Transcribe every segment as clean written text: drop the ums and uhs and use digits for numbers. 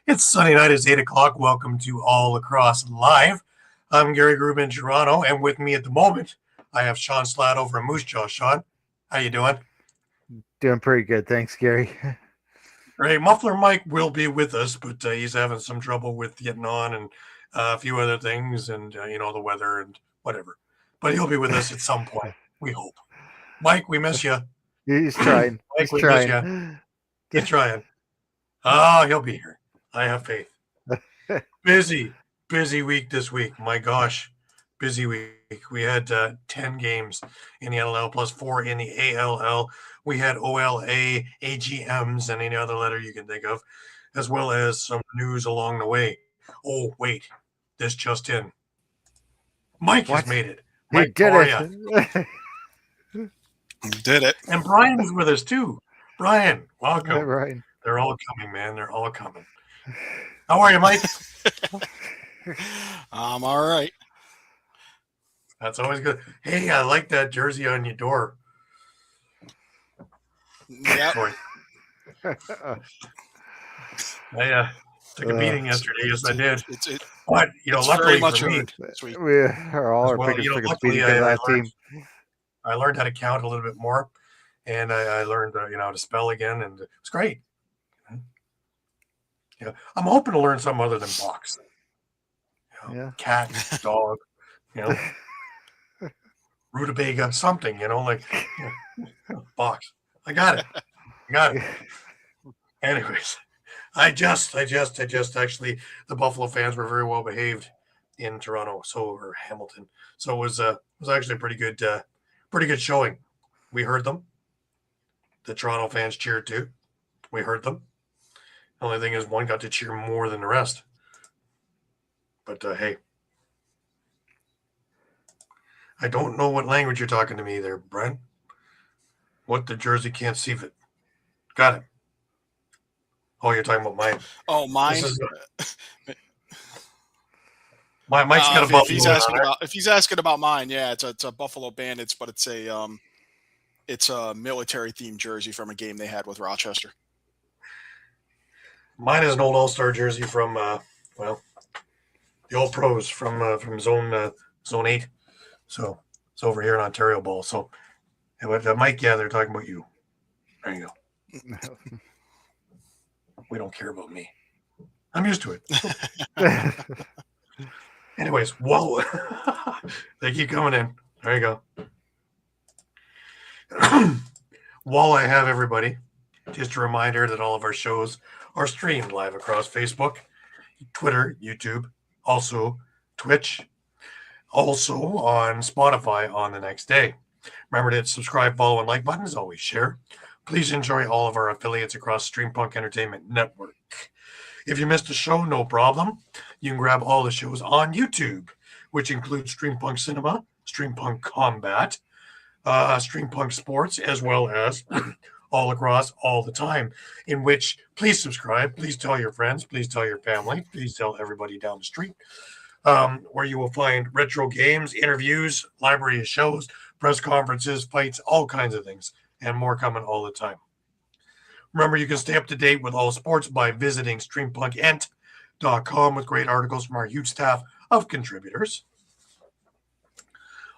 It's Sunday night. It's 8 o'clock. Welcome to All Lacrosse Live. I'm Gary Groob in Toronto, and with me at the moment, I have Shawn Slaght over in Moose Jaw. Shawn, how you doing? Doing pretty good. Thanks, Gary. Right, Muffler Mike will be with us, but he's having some trouble with getting on and a few other things and, the weather and whatever. But he'll be with us at some point, we hope. Mike, we miss you. He's trying. Mike, we miss you. He's trying. He'll be here. I have faith. Busy week this week. My gosh, busy week. We had 10 games in the NLL plus 4 in the ALL. We had OLA, AGMs, and any other letter you can think of, as well as some news along the way. Oh, wait. This just in. Mike has made it. Mike, he did it. Did it. And Brian is with us, too. Brian, welcome. Hey, Brian. They're all coming, man. They're all coming. How are you, Mike? I'm all right. That's always good. Hey, I like that jersey on your door. Yeah. I took a meeting yesterday. Yes, I did. But, it's luckily very much for me, We are all our biggest beating for that team. I learned how to count a little bit more, and I learned, how to spell again, and it was great. Yeah, I'm hoping to learn something other than box. Cat, dog, rutabaga, something, box. I got it. Anyways, I just actually, the Buffalo fans were very well behaved in Toronto, or Hamilton. So it was actually a pretty good showing. We heard them. The Toronto fans cheered too. We heard them. The only thing is one got to cheer more than the rest. But, hey. I don't know what language you're talking to me there, Brent. What the jersey can't see it. Got it. Oh, you're talking about mine. Oh, mine? Mike's got a Buffalo. If he's asking about mine, yeah, it's a Buffalo Bandits, but it's a military-themed jersey from a game they had with Rochester. Mine is an old All-Star jersey from, the old pros from Zone 8. So it's over here in Ontario Ball. So, Mike, they're talking about you. There you go. We don't care about me. I'm used to it. Anyways, whoa. They keep coming in. There you go. While I have everybody, just a reminder that all of our shows are streamed live across Facebook, Twitter, YouTube, also Twitch, also on Spotify on the next day. Remember to hit subscribe, follow, and like buttons. Always share. Please enjoy all of our affiliates across Streampunk Entertainment Network. If you missed a show, no problem. You can grab all the shows on YouTube, which includes Streampunk Cinema, Streampunk Combat, Streampunk Sports, as well as All Across All the Time, in which please subscribe, please tell your friends, please tell your family, please tell everybody down the street, where you will find retro games, interviews, library of shows, press conferences, fights, all kinds of things, and more coming all the time. Remember, you can stay up to date with all sports by visiting streampunkentertainment.com with great articles from our huge staff of contributors.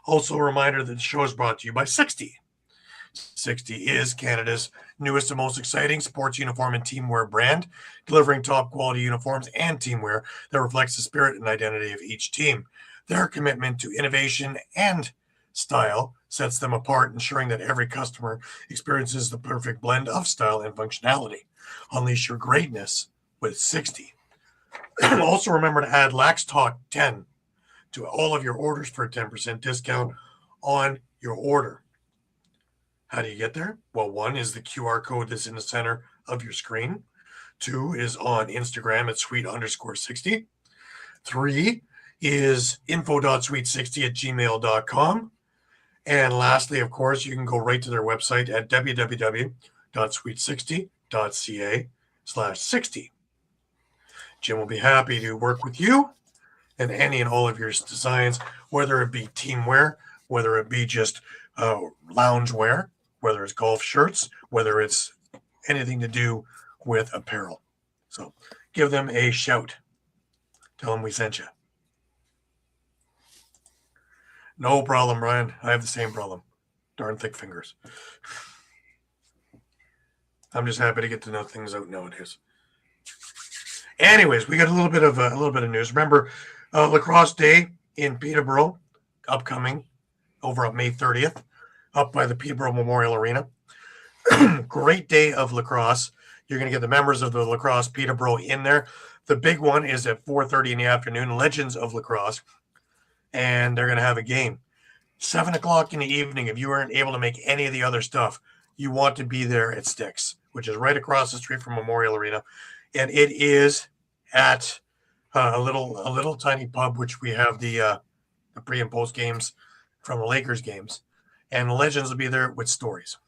Also, a reminder that the show is brought to you by 60. 60 is Canada's newest and most exciting sports uniform and teamwear brand, delivering top quality uniforms and teamwear that reflects the spirit and identity of each team. Their commitment to innovation and style sets them apart, ensuring that every customer experiences the perfect blend of style and functionality. Unleash your greatness with 60. Also, remember to add Lax Talk 10 to all of your orders for a 10% discount on your order. How do you get there? Well, 1 is the QR code that's in the center of your screen. 2 is on Instagram at sweet_60. 3 is info.sweet60@gmail.com. And lastly, of course, you can go right to their website at www.sweet60.ca/60. Jim will be happy to work with you and any and all of your designs, whether it be teamwear, whether it be just loungewear, whether it's golf shirts, whether it's anything to do with apparel. So give them a shout. Tell them we sent you. No problem, Brian. I have the same problem. Darn thick fingers. I'm just happy to get to know things out nowadays. Anyways, we got a little bit of news. Remember, Lacrosse Day in Peterborough, upcoming over on May 30th, up by the Peterborough Memorial Arena. Great day of lacrosse. You're going to get the members of the Lacrosse Peterborough in there. The big one is at 4:30 in the afternoon, Legends of Lacrosse, and they're going to have a game. 7 o'clock in the evening, if you aren't able to make any of the other stuff, you want to be there at Sticks, which is right across the street from Memorial Arena. And it is at a little tiny pub, which we have the pre and post games from the Lakers games. And the Legends will be there with stories,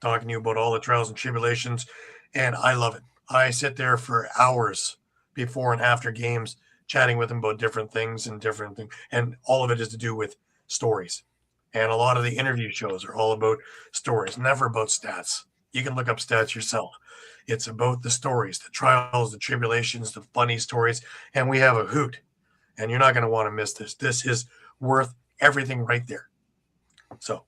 talking to you about all the trials and tribulations. And I love it. I sit there for hours before and after games, chatting with them about different things. And all of it is to do with stories. And a lot of the interview shows are all about stories, never about stats. You can look up stats yourself. It's about the stories, the trials, the tribulations, the funny stories. And we have a hoot. And you're not going to want to miss this. This is worth everything right there. So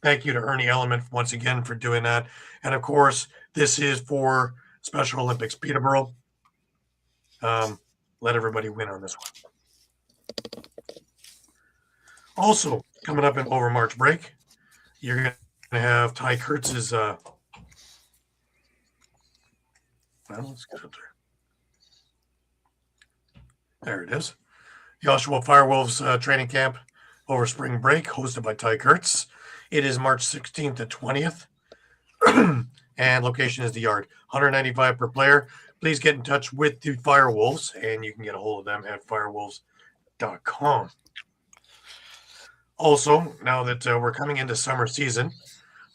thank you to Ernie Element once again for doing that. And of course, this is for Special Olympics Peterborough. Let everybody win on this one. Also, coming up over March break, you're going to have Ty Kurtz's. Well, let's get up there. There it is. The Oshawa Firewolves training camp over spring break, hosted by Ty Kurtz. It is March 16th to 20th. And location is the Yard. $195 per player. Please get in touch with the Firewolves, and you can get a hold of them at firewolves.com. Also, now that we're coming into summer season,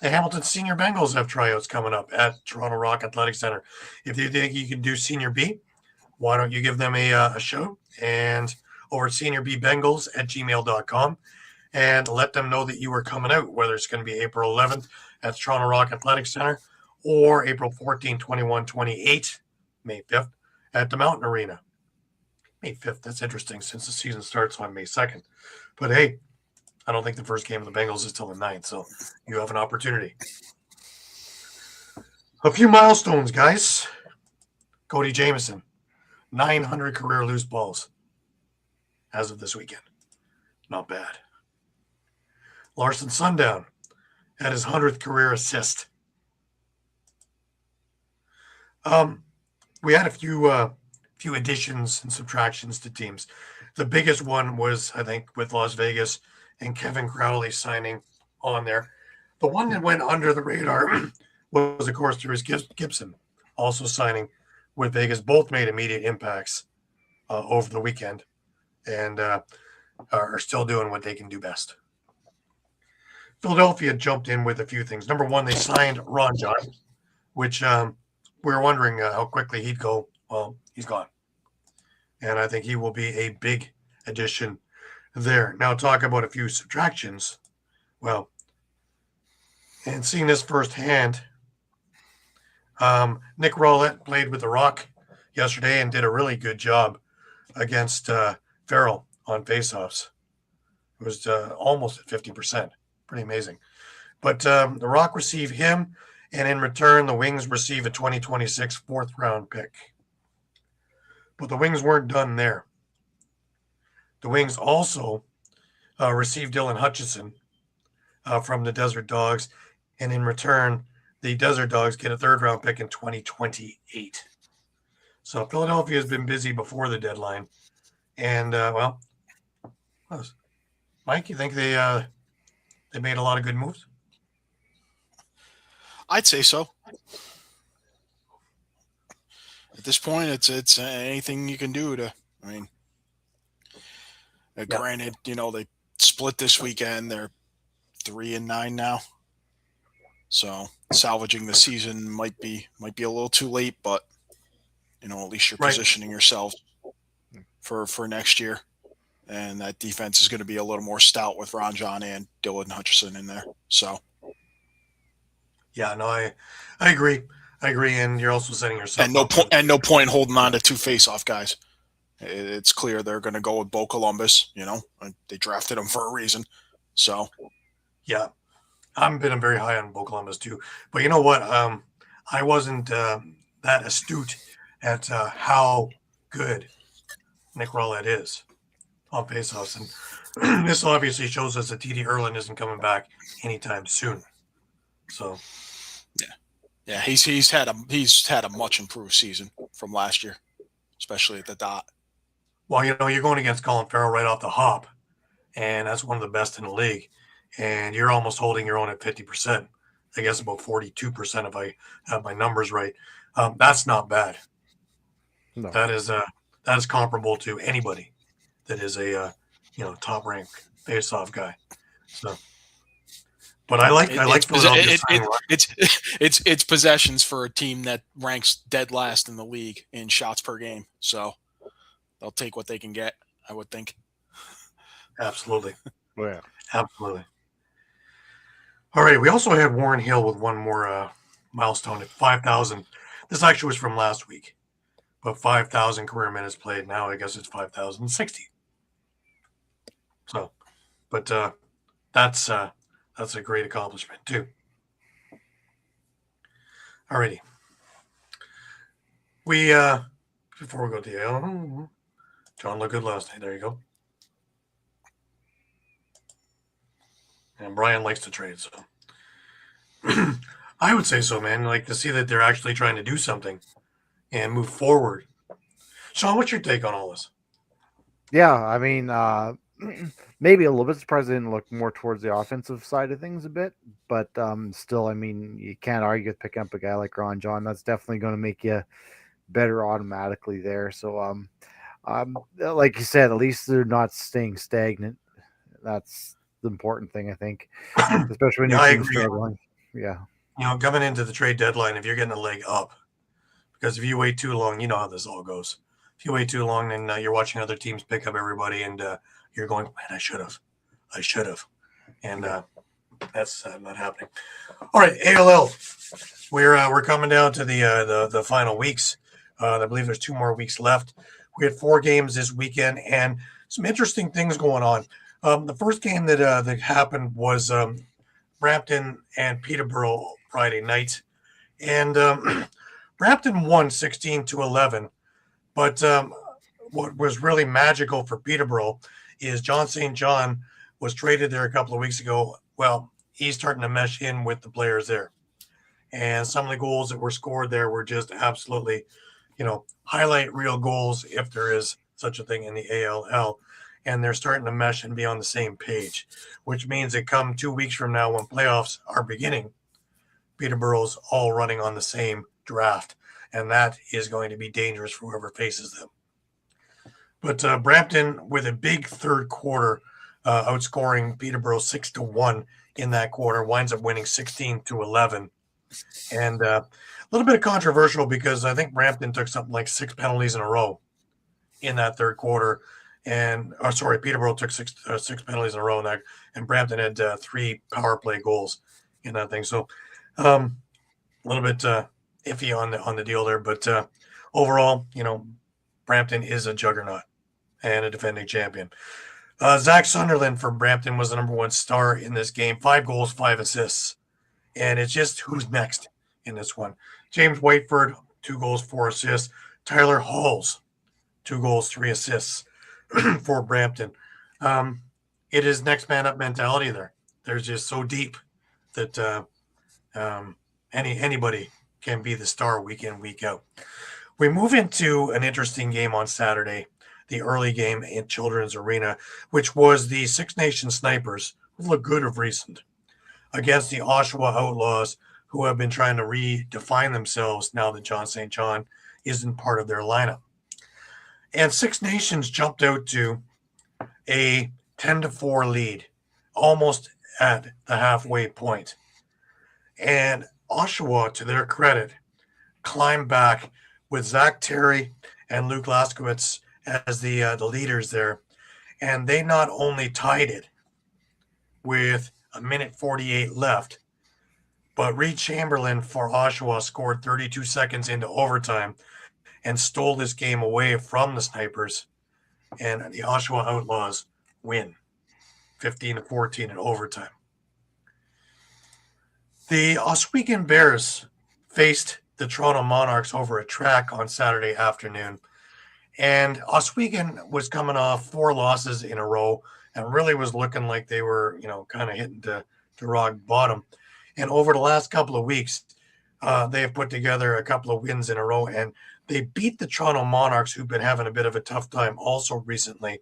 the Hamilton Senior Bengals have tryouts coming up at Toronto Rock Athletic Center. If you think you can do Senior B, why don't you give them a show and over at seniorbengals@gmail.com and let them know that you are coming out, whether it's going to be April 11th at the Toronto Rock Athletic Center or April 14, 21, 28, May 5th at the Mountain Arena. May 5th, that's interesting since the season starts on May 2nd. But hey, I don't think the first game of the Bengals is till the 9th, so you have an opportunity. A few milestones, guys. Cody Jamieson, 900 career loose balls as of this weekend. Not bad. Larson Sundown had his 100th career assist. We had a few additions and subtractions to teams. The biggest one was, I think, with Las Vegas and Kevin Crowley signing on there. The one that went under the radar was, of course, Therese Gibson also signing with Vegas. Both made immediate impacts over the weekend and are still doing what they can do best. Philadelphia jumped in with a few things. Number one, they signed Ron John, which we were wondering how quickly he'd go. Well, he's gone. And I think he will be a big addition there. Now, talk about a few subtractions. Well, and seeing this firsthand, Nick Rowlett played with the Rock yesterday and did a really good job against Farrell on faceoffs. It was almost at 50%. Pretty amazing. But the Rock receive him, and in return, the Wings receive a 2026 fourth-round pick. But the Wings weren't done there. The Wings also received Dylan Hutchison from the Desert Dogs, and in return, the Desert Dogs get a third-round pick in 2028. So Philadelphia has been busy before the deadline. And, Mike, you think they made a lot of good moves? I'd say so. At this point, it's anything you can do to. I mean, granted, they split this weekend. They're 3-9 now, so salvaging the season might be a little too late. But at least you're positioning yourself for next year, and that defense is going to be a little more stout with Ron John and Dylan Hutchison in there. So. Yeah, no, I agree. I agree, and you're also setting yourself and no point holding on to two face-off guys. It's clear they're going to go with Bo Columbus. They drafted him for a reason. So, yeah, I've been very high on Bo Columbus too. But you know what? I wasn't that astute at how good Nick Rowlett is on faceoffs, and this obviously shows us that TD Erlin isn't coming back anytime soon. So, yeah, he's had a much improved season from last year, especially at the dot. Well, you're going against Colin Farrell right off the hop, and that's one of the best in the league, and you're almost holding your own at 50%. I guess about 42% if I have my numbers right. That's not bad. No. That is comparable to anybody that is a top ranked face-off guy. So, but I like Philadelphia. It's possessions for a team that ranks dead last in the league in shots per game. So they'll take what they can get, I would think. Absolutely. Yeah. Absolutely. All right. We also had Warren Hill with one more milestone at 5,000. This actually was from last week, but 5,000 career minutes played. Now I guess it's 5,060. So, but that's a great accomplishment too. All righty. We before we go to the John looked good last night. There you go. And Brian likes to trade, so I would say so, man. Like to see that they're actually trying to do something and move forward. Shawn, what's your take on all this? Yeah, I mean, maybe a little bit surprised they didn't look more towards the offensive side of things a bit, but still, I mean, you can't argue with picking up a guy like Ron John. That's definitely going to make you better automatically there. So, like you said, at least they're not staying stagnant. That's the important thing, I think, especially when you're struggling. Yeah. Coming into the trade deadline, if you're getting a leg up, because if you wait too long, you know how this all goes. If you wait too long, then you're watching other teams pick up everybody, and you're going, man, I should have. And that's not happening. All right, ALL. We're coming down to the final weeks. I believe there's 2 more weeks left. We had 4 games this weekend, and some interesting things going on. The first game that happened was Brampton and Peterborough Friday night, and Brampton won 16-11. But what was really magical for Peterborough is John St. John was traded there a couple of weeks ago. Well, he's starting to mesh in with the players there, and some of the goals that were scored there were just absolutely, highlight reel goals if there is such a thing in the ALL. And they're starting to mesh and be on the same page, which means that come 2 weeks from now when playoffs are beginning, Peterborough's all running on the same draft, and that is going to be dangerous for whoever faces them. But Brampton, with a big third quarter, outscoring Peterborough 6-1 in that quarter, winds up winning 16-11. And a little bit of controversial because I think Brampton took something like 6 penalties in a row in that third quarter. And Peterborough took six penalties in a row, and Brampton had 3 power play goals in that thing. So a little bit iffy on the deal there, but overall, Brampton is a juggernaut and a defending champion. Zach Sunderland for Brampton was the number 1 star in this game. 5 goals, 5 assists, and it's just who's next in this one. James Whiteford, 2 goals, 4 assists. Tyler Halls, 2 goals, 3 assists. For Brampton. It is next man up mentality there. They're just so deep that anybody can be the star week in, week out. We move into an interesting game on Saturday, the early game in Children's Arena, which was the Six Nations Snipers, who look good of recent, against the Oshawa Outlaws, who have been trying to redefine themselves now that John St. John isn't part of their lineup. And Six Nations jumped out to a 10-4 lead, almost at the halfway point. And Oshawa, to their credit, climbed back with Zach Terry and Luke Laskowitz as the leaders there. And they not only tied it with 1:48 left, But Reed Chamberlain for Oshawa scored 32 seconds into overtime and stole this game away from the Snipers. And the Oshawa Outlaws win 15-14 in overtime. The Oswego Bears faced the Toronto Monarchs over a track on Saturday afternoon. And Oswego was coming off 4 losses in a row and really was looking like they were, kind of hitting to rock bottom. And over the last couple of weeks, they have put together a couple of wins in a row, and they beat the Toronto Monarchs, who've been having a bit of a tough time also recently.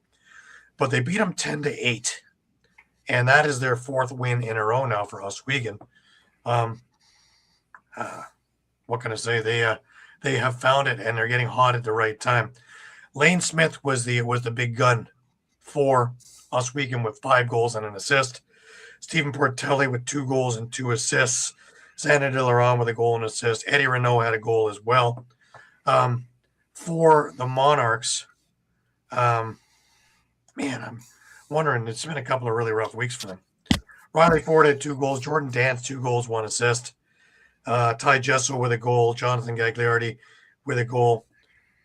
But they beat them 10-8, and that is their 4th win in a row now for Oswego. What can I say? They have found it, and they're getting hot at the right time. Lane Smith was the big gun for Oswego with 5 goals and an assist. Stephen Portelli with 2 goals and 2 assists. Santa De Laurent with a goal and assist. Eddie Renault had a goal as well. For the Monarchs, I'm wondering, it's been a couple of really rough weeks for them. Riley Ford had 2 goals. Jordan Dance, 2 goals, 1 assist. Ty Jesso with a goal. Jonathan Gagliardi with a goal.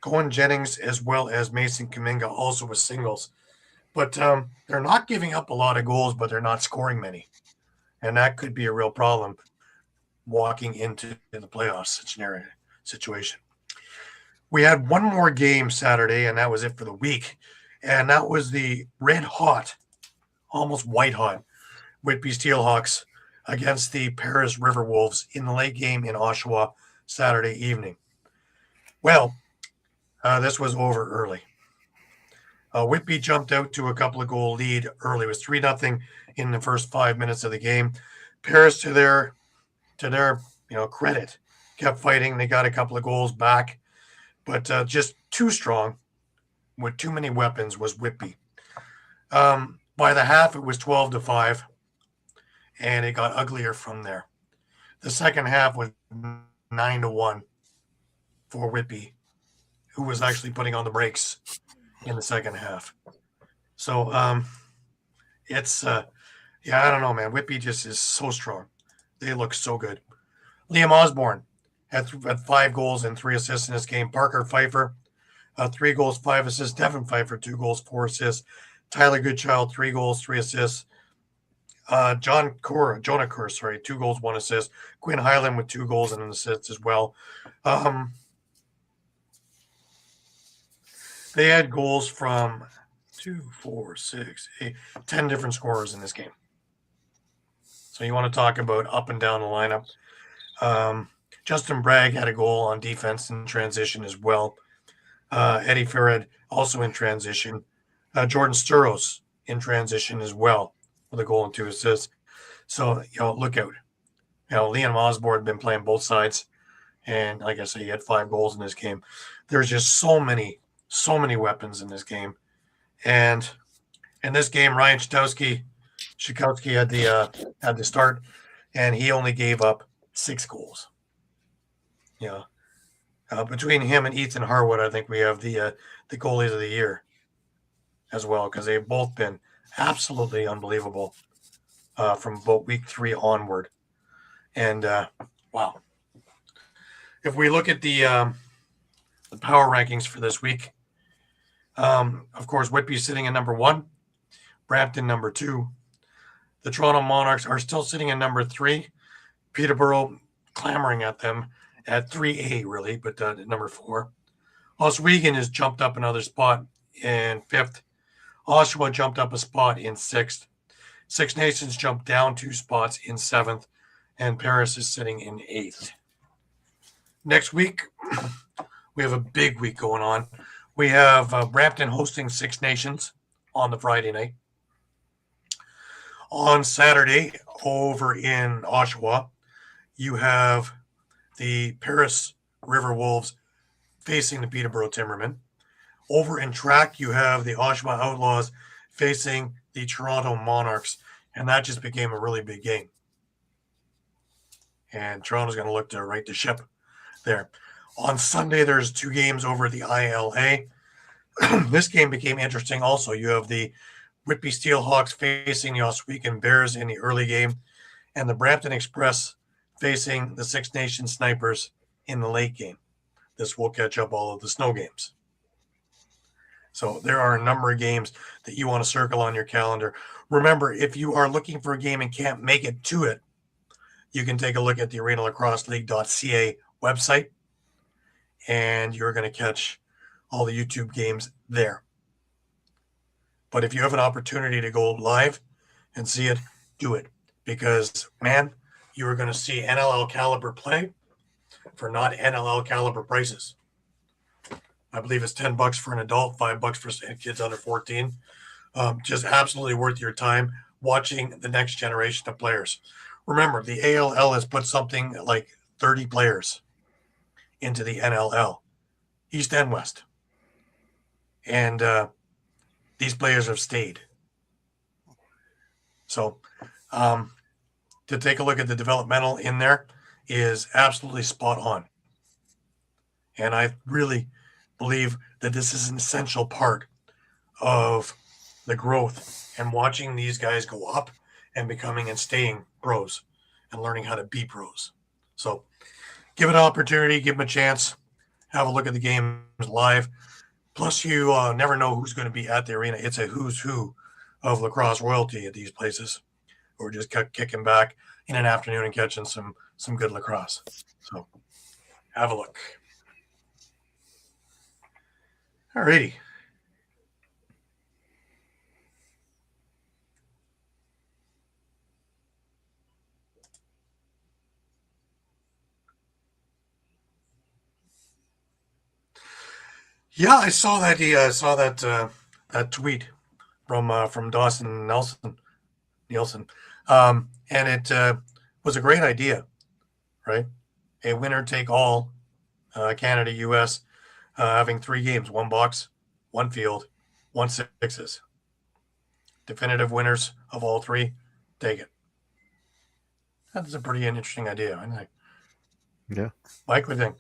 Cohen Jennings as well as Mason Kaminga also with singles. But they're not giving up a lot of goals, but they're not scoring many. And that could be a real problem walking into the playoffs situation. We had one more game Saturday, and that was it for the week. And that was the red hot, almost white hot, Whitby Steelhawks against the Paris River Wolves in the late game in Oshawa Saturday evening. Well, this was over early. Whitby jumped out to a couple of goal lead early. It was 3-0 in the first 5 minutes of the game. Paris, to their credit, kept fighting. They got a couple of goals back, but just too strong with too many weapons was Whitby. By the half, it was 12-5, and it got uglier from there. The second half was 9-1 for Whitby, who was actually putting on the brakes in the second half. So it's I don't know, man. Whitby just is so strong. They look so good. Liam Osborne had 5 goals and 3 assists in this game. Parker Pfeiffer, 3 goals, 5 assists. Devin Pfeiffer, 2 goals, 4 assists. Tyler Goodchild, 3 goals, 3 assists. Jonah Kerr, 2 goals, 1 assist. Quinn Hyland with 2 goals and an assist as well. They had goals from 2, 4, 6, 8, 10 different scorers in this game. So you want to talk about up and down the lineup. Justin Bragg had a goal on defense in transition as well. Eddie Ferred also in transition. Jordan Sturos in transition as well with a goal and 2 assists. So, look out. Liam Osborne had been playing both sides. And like I said, he had 5 goals in this game. There's just so many weapons in this game. And in this game, Ryan Shikowski had the start, and he only gave up 6 goals. Between him and Ethan Harwood, I think we have the goalies of the year as well, because they've both been absolutely unbelievable from about week 3 onward. And wow. If we look at the power rankings for this week, of course, Whitby's sitting at number 1, Brampton number 2. The Toronto Monarchs are still sitting at number 3. Peterborough clamoring at them at 3A, really, but number 4. Oswego has jumped up another spot in 5th. Oshawa jumped up a spot in 6th. Six Nations jumped down 2 spots in 7th, and Paris is sitting in 8th. Next week, we have a big week going on. We have Brampton hosting Six Nations on the Friday night. On Saturday, over in Oshawa, you have the Paris River Wolves facing the Peterborough Timbermen. Over in track, you have the Oshawa Outlaws facing the Toronto Monarchs, and that just became a really big game. And Toronto's going to look to right the ship there. On Sunday, there's 2 games over the ILA. This game became interesting also. You have the Whitby Steelhawks facing the Oswego Bears in the early game, and the Brampton Express facing the Six Nations Snipers in the late game. This will catch up all of the snow games. So there are a number of games that you want to circle on your calendar. Remember, if you are looking for a game and can't make it to it, you can take a look at the arenalacrosseleague.ca website, and you're going to catch all the YouTube games there. But if you have an opportunity to go live and see it, do it. Because, man, you are going to see NLL caliber play for not NLL caliber prices. I believe it's $10 for an adult, $5 for kids under 14. Just absolutely worth your time watching the next generation of players. Remember, the ALL has put something like 30 players into the NLL, East and West. And these players have stayed. So to take a look at the developmental in there is absolutely spot on. And I really believe that this is an essential part of the growth and watching these guys go up and becoming and staying pros and learning how to be pros. So give it an opportunity, give them a chance, have a look at the games live. Plus, you never know who's going to be at the arena. It's a who's who of lacrosse royalty at these places. We're just kicking back in an afternoon and catching some good lacrosse. So have a look. All righty. Yeah, I saw that. I saw that tweet from Dawson Nielsen, and it was a great idea, right? A winner take all, Canada, U.S. Having 3 games, 1 box, 1 field, 1 sixes. Definitive winners of all 3, take it. That's a pretty interesting idea, I think. Yeah. Mike, what do you think?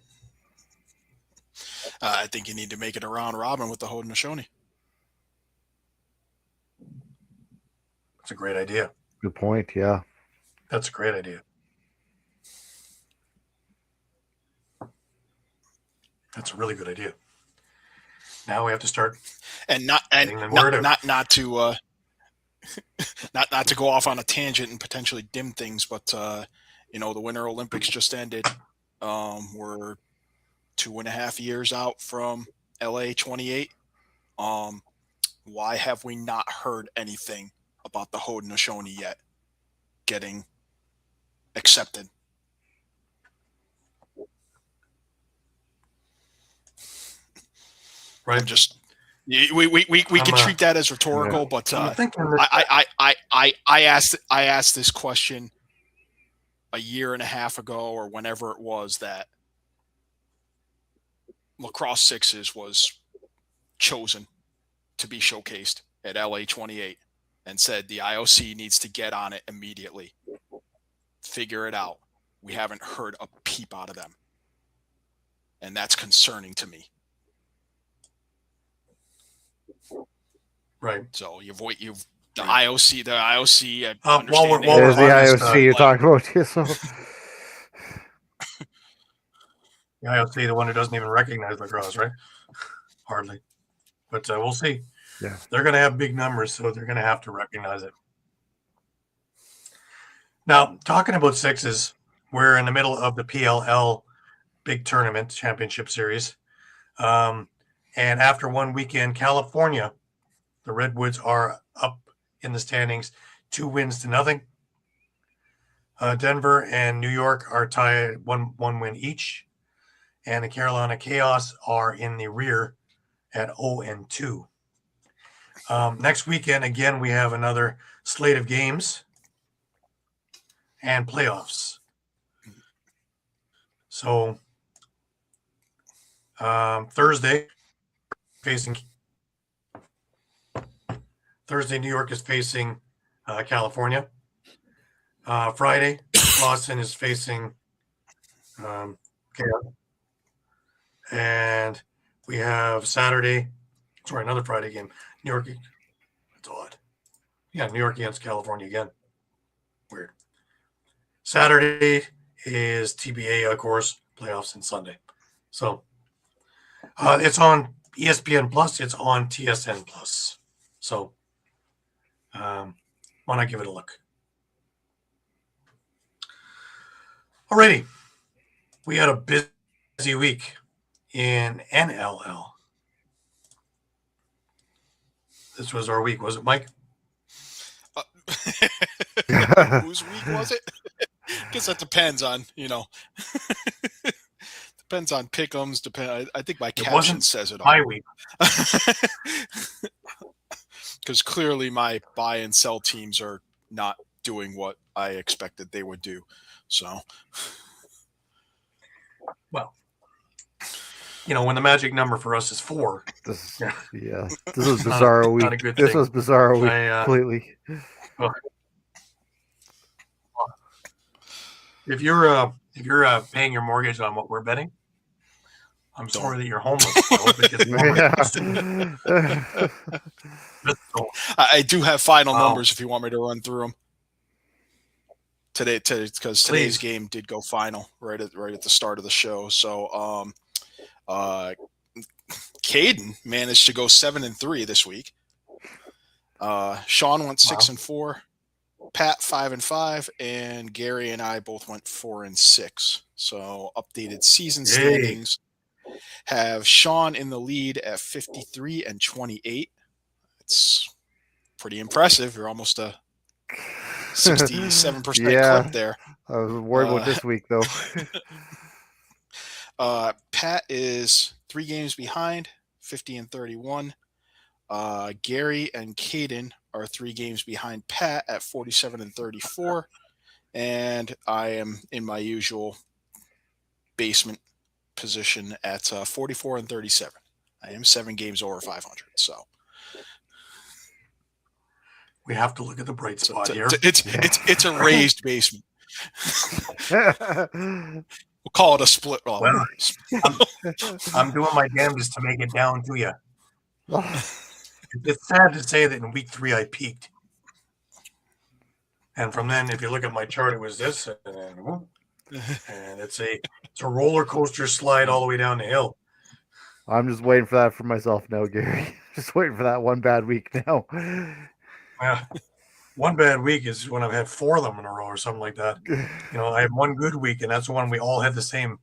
I think you need to make it a round robin with the Haudenosaunee. That's a great idea. Good point. Yeah. That's a great idea. That's a really good idea. Now we have to start not to not to go off on a tangent and potentially dim things, but the Winter Olympics just ended. We're 2.5 years out from LA 28. Why have we not heard anything about the Haudenosaunee yet getting accepted? Right. I'm just we can treat that as rhetorical, yeah. but I asked this question a year and a half ago or whenever it was that Lacrosse Sixes was chosen to be showcased at LA 28 and said the IOC needs to get on it immediately. Figure it out. We haven't heard a peep out of them. And that's concerning to me. Right. So the IOC. While we're There's the IOC you're talking about. So. The IOC, the one who doesn't even recognize lacrosse, right? Hardly. But we'll see. Yeah. They're going to have big numbers, so they're going to have to recognize it. Now, talking about sixes, we're in the middle of the PLL big tournament championship series. And after one weekend, California, the Redwoods are up in the standings 2-0. Denver and New York are tied one win each. And the Carolina Chaos are in the rear at 0-2. Next weekend, again, we have another slate of games and playoffs. So Thursday, New York is facing California. Friday, Boston is facing Chaos. And we have another Friday game. New York. That's odd. Yeah, New York against California again. Weird. Saturday is TBA, of course, playoffs on Sunday. So it's on ESPN Plus. It's on TSN Plus. So why not give it a look? Alrighty. We had a busy week in NLL. This was our week, was it, Mike? Whose week was it? Guess that depends on, depends on pick'ems. I think my caption says it all. My week. Because clearly my buy and sell teams are not doing what I expected they would do. So, well, when the magic number for us is 4. This was bizarre week. Not a good this thing. was bizarre week completely. If you're paying your mortgage on what we're betting, I'm sorry that you're homeless. I hope it gets more. I do have final numbers if you want me to run through them today, because today's game did go final right at the start of the show. So, Caden managed to go 7-3 this week. Shawn went 6-4. Pat 5-5, and Gary and I both went 4-6. So updated season standings have Shawn in the lead at 53-28. It's pretty impressive. You're almost a 67% clip there. I was worried about this week though. Pat is 3 games behind, 50-31. Gary and Caden are 3 games behind Pat at 47-34, and I am in my usual basement position at 44-37. I am 7 games over 500. So we have to look at the bright spot here. It's a raised basement. We'll call it a split. Well, I'm doing my damnedest to make it down to you. It's sad to say that in week 3 I peaked, and from then, if you look at my chart, it was this, and it's a roller coaster slide all the way down the hill. I'm just waiting for that for myself now, Gary. Just waiting for that one bad week now. One bad week is when I've had 4 of them in a row or something like that. I had one good week, and that's the one we all had the same,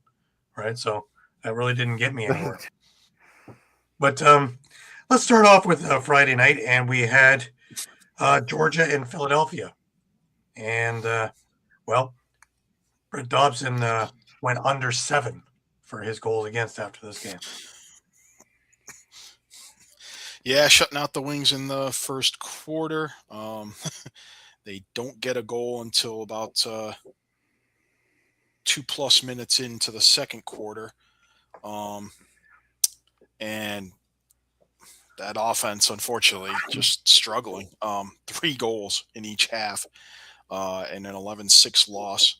right? So that really didn't get me anywhere. But let's start off with Friday night, and we had Georgia and Philadelphia. And, Brett Dobson went under 7 for his goals against after this game. Yeah, shutting out the Wings in the first quarter. They don't get a goal until about 2+ minutes into the second quarter. And that offense, unfortunately, just struggling. 3 goals in each half and an 11-6 loss.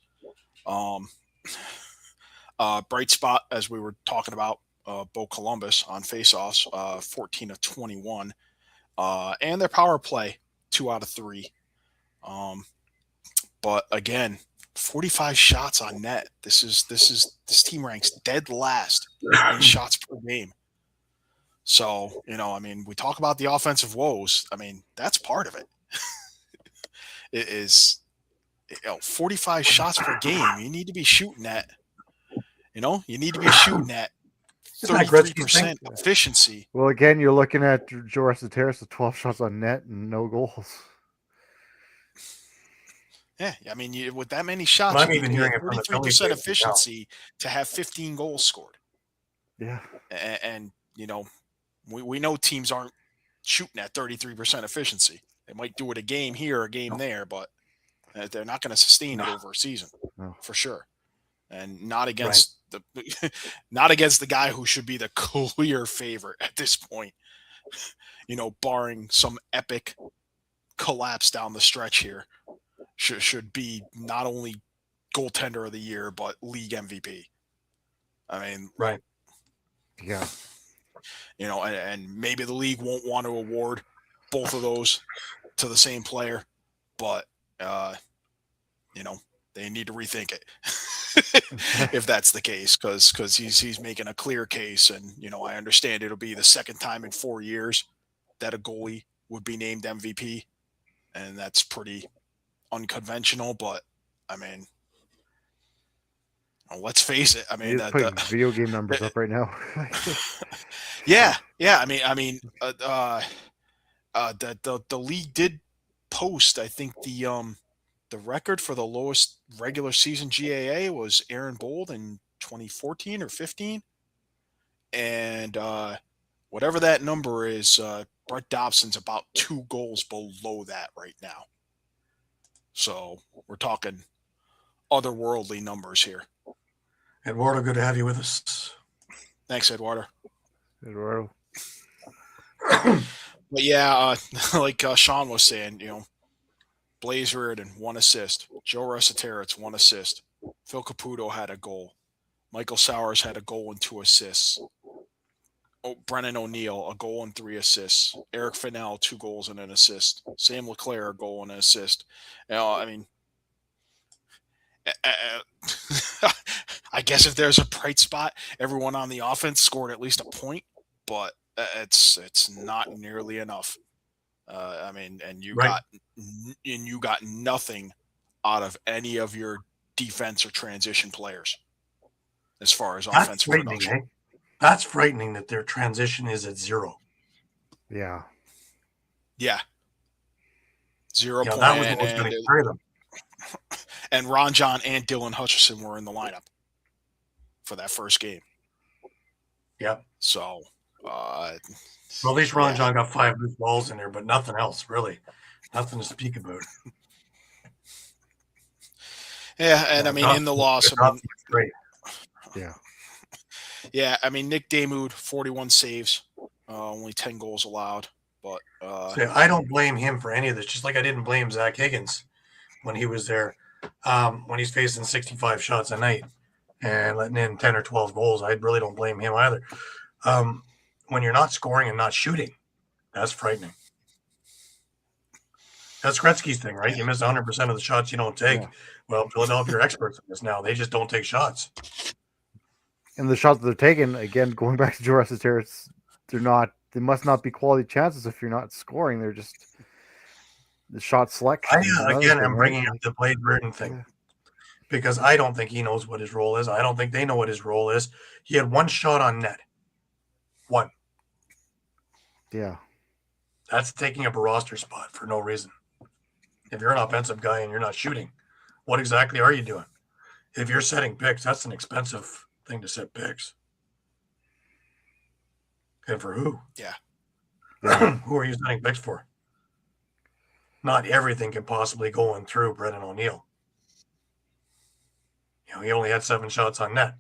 Bright spot, as we were talking about, Bo Columbus on faceoffs, 14-21. And their power play, 2 out of 3. But again, 45 shots on net. This team ranks dead last in shots per game. So, we talk about the offensive woes. That's part of it. It is 45 shots per game. You need to be shooting at, you need to be shooting at 33% efficiency. Well, again, you're looking at Joris Terrace with 12 shots on net and no goals. Yeah, with that many shots, you need to be 33% efficiency to have 15 goals scored. Yeah. And we know teams aren't shooting at 33% efficiency. They might do it a game here, a game there, but they're not going to sustain it over a season for sure. And not against the guy who should be the clear favorite at this point. Barring some epic collapse down the stretch here, should be not only goaltender of the year but league MVP. Right. Yeah. And maybe the league won't want to award both of those to the same player, but they need to rethink it. if that's the case, because he's making a clear case, and I understand it'll be the second time in 4 years that a goalie would be named MVP, and that's pretty unconventional. But I mean, let's face it. I mean, He's putting video game numbers up right now. yeah. The league did post. I think the record for the lowest regular season GAA was Aaron Bold in 2014 or 15, and whatever that number is, Brett Dobson's about 2 goals below that right now. So we're talking otherworldly numbers here. Eduardo, good to have you with us. Thanks, Eduardo. Eduardo. But yeah, like Shawn was saying, Blaze Reardon, 1 assist. Joe Resetarits, 1 assist. Phil Caputo had a goal. Michael Sowers had a goal and 2 assists. Brennan O'Neill, a goal and 3 assists. Eric Fennell, 2 goals and an assist. Sam LeClaire, a goal and an assist. I mean, I guess if there's a bright spot, everyone on the offense scored at least a point, but it's not nearly enough. I mean, and you got nothing out of any of your defense or transition players as far as offense production. Eh? That's frightening that their transition is at 0. Yeah. 0 point. That was what was going to carry them. And Ron John and Dylan Hutchison were in the lineup for that first game. Yep. So, well, at least Ron John got 5 loose balls in there, but nothing else, really. Nothing to speak about. Yeah, and I mean, in the loss, great. Yeah, I mean, Nick Damoud, 41 saves, only 10 goals allowed. But I don't blame him for any of this, just like I didn't blame Zach Higgins when he was there, when he's facing 65 shots a night and letting in 10 or 12 goals. I really don't blame him either. When you're not scoring and not shooting, that's frightening. That's Gretzky's thing, right? You miss 100% of the shots you don't take. Yeah. Well, Philadelphia are experts in this now. They just don't take shots. And the shots that they're taking, again, going back to Joe Resetarits, they must not be quality chances if you're not scoring. They're just the shot selection. I'm bringing up the Blaze Reardon thing because I don't think he knows what his role is. I don't think they know what his role is. He had 1 shot on net. 1. Yeah. That's taking up a roster spot for no reason. If you're an offensive guy and you're not shooting, what exactly are you doing? If you're setting picks, that's an expensive thing to set picks. And for who? Yeah. Who are you setting picks for? Not everything can possibly go in through Brendan O'Neill. He only had 7 shots on net.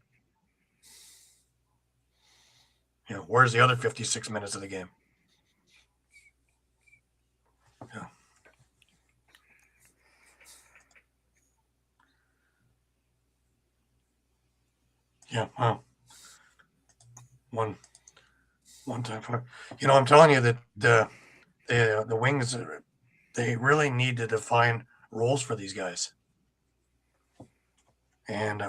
Where's the other 56 minutes of the game? Yeah. Well, one time. I'm telling you that the Wings, they really need to define roles for these guys. And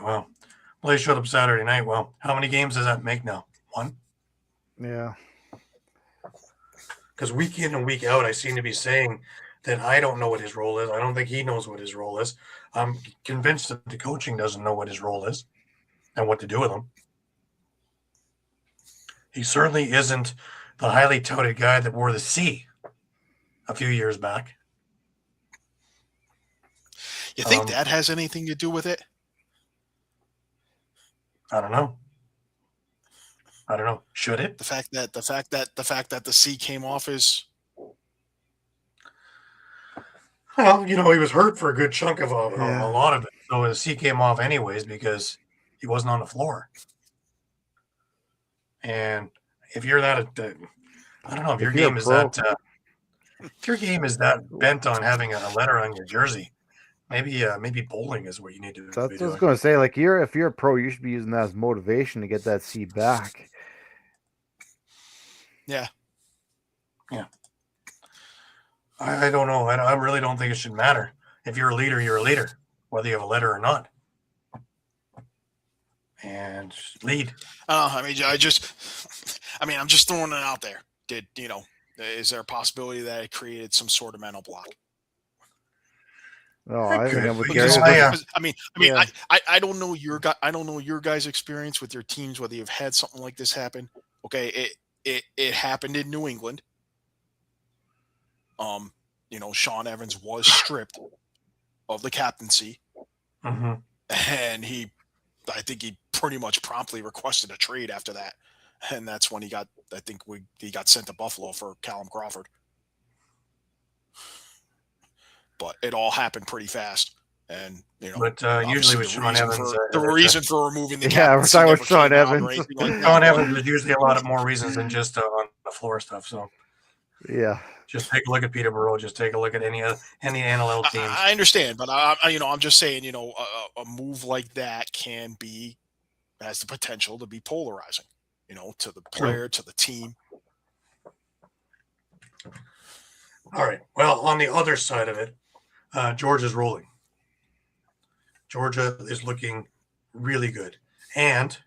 they showed up Saturday night. Well, how many games does that make now? 1? Yeah. Because week in and week out, I seem to be saying that I don't know what his role is. I don't think he knows what his role is. I'm convinced that the coaching doesn't know what his role is and what to do with him. He certainly isn't the highly touted guy that wore the C a few years back. You think that has anything to do with it? I don't know. Should it? The fact that the C came off is. Well, he was hurt for a good chunk of a lot of it. So the C came off anyways because he wasn't on the floor. And if you're that, I don't know if your game is that. If your game is that bent on having a letter on your jersey, maybe bowling is what you need to do. That's what I was going to say. Like if you're a pro, you should be using that as motivation to get that C back. Yeah. I don't know. I really don't think it should matter. If you're a leader, you're a leader, whether you have a letter or not. and lead. I'm just throwing it out there. Is there a possibility that it created some sort of mental block? Oh, I think Good. I'm with Because Gary. I, I don't know your guys' experience with your teams, whether you've had something like this happen. Okay, it happened in New England. Sean Evans was stripped of the captaincy, mhm. and I think he pretty much promptly requested a trade after that, and that's when he got sent to Buffalo for Callum Crawford. But it all happened pretty fast, and But usually with Shawn Evans, the reason for removing the we're captaincy talking never about Shawn came out or Evans. anything like that. Shawn Evans is usually a lot of more reasons than just on the floor stuff. So Yeah. just take a look at Peterborough. Just take a look at any NLL teams. I understand, but I'm just saying, a move like that has the potential to be polarizing, to the player, to the team. All right. Well, on the other side of it, Georgia's rolling. Georgia is looking really good, and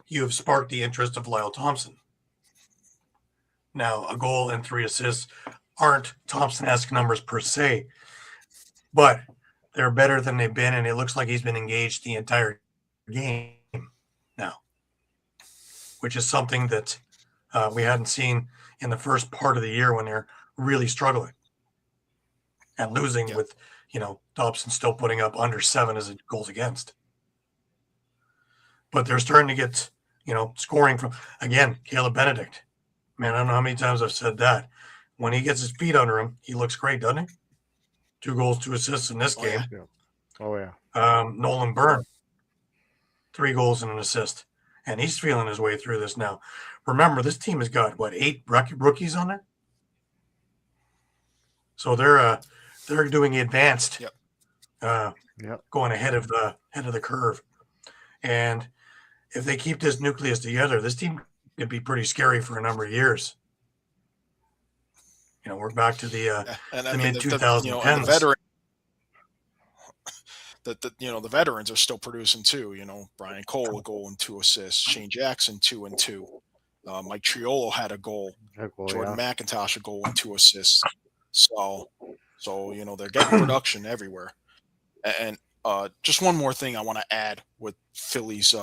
you have sparked the interest of Lyle Thompson. Now, a goal and 3 assists aren't Thompson-esque numbers per se, but they're better than they've been, and it looks like he's been engaged the entire game now, which is something that we hadn't seen in the first part of the year when they're really struggling and losing with, Dobson still putting up under 7 as goals against. But they're starting to get, scoring from, again, Caleb Benedict. Man, I don't know how many times I've said that. When he gets his feet under him, he looks great, doesn't he? 2 goals, 2 assists in this game. Yeah. Oh, yeah. Nolan Byrne, 3 goals and an assist. And he's feeling his way through this now. Remember, this team has got, 8 rookies on there? So they're doing advanced, going ahead of the curve. And if they keep this nucleus together, this team could be pretty scary for a number of years. We're back to the mid 2010s. The veterans are still producing too. Brian Cole, a goal and 2 assists. Shane Jackson, 2 and 2. Mike Triolo had a goal. Jordan McIntosh, a goal and 2 assists. So they're getting production everywhere. And just one more thing I want to add with Philly's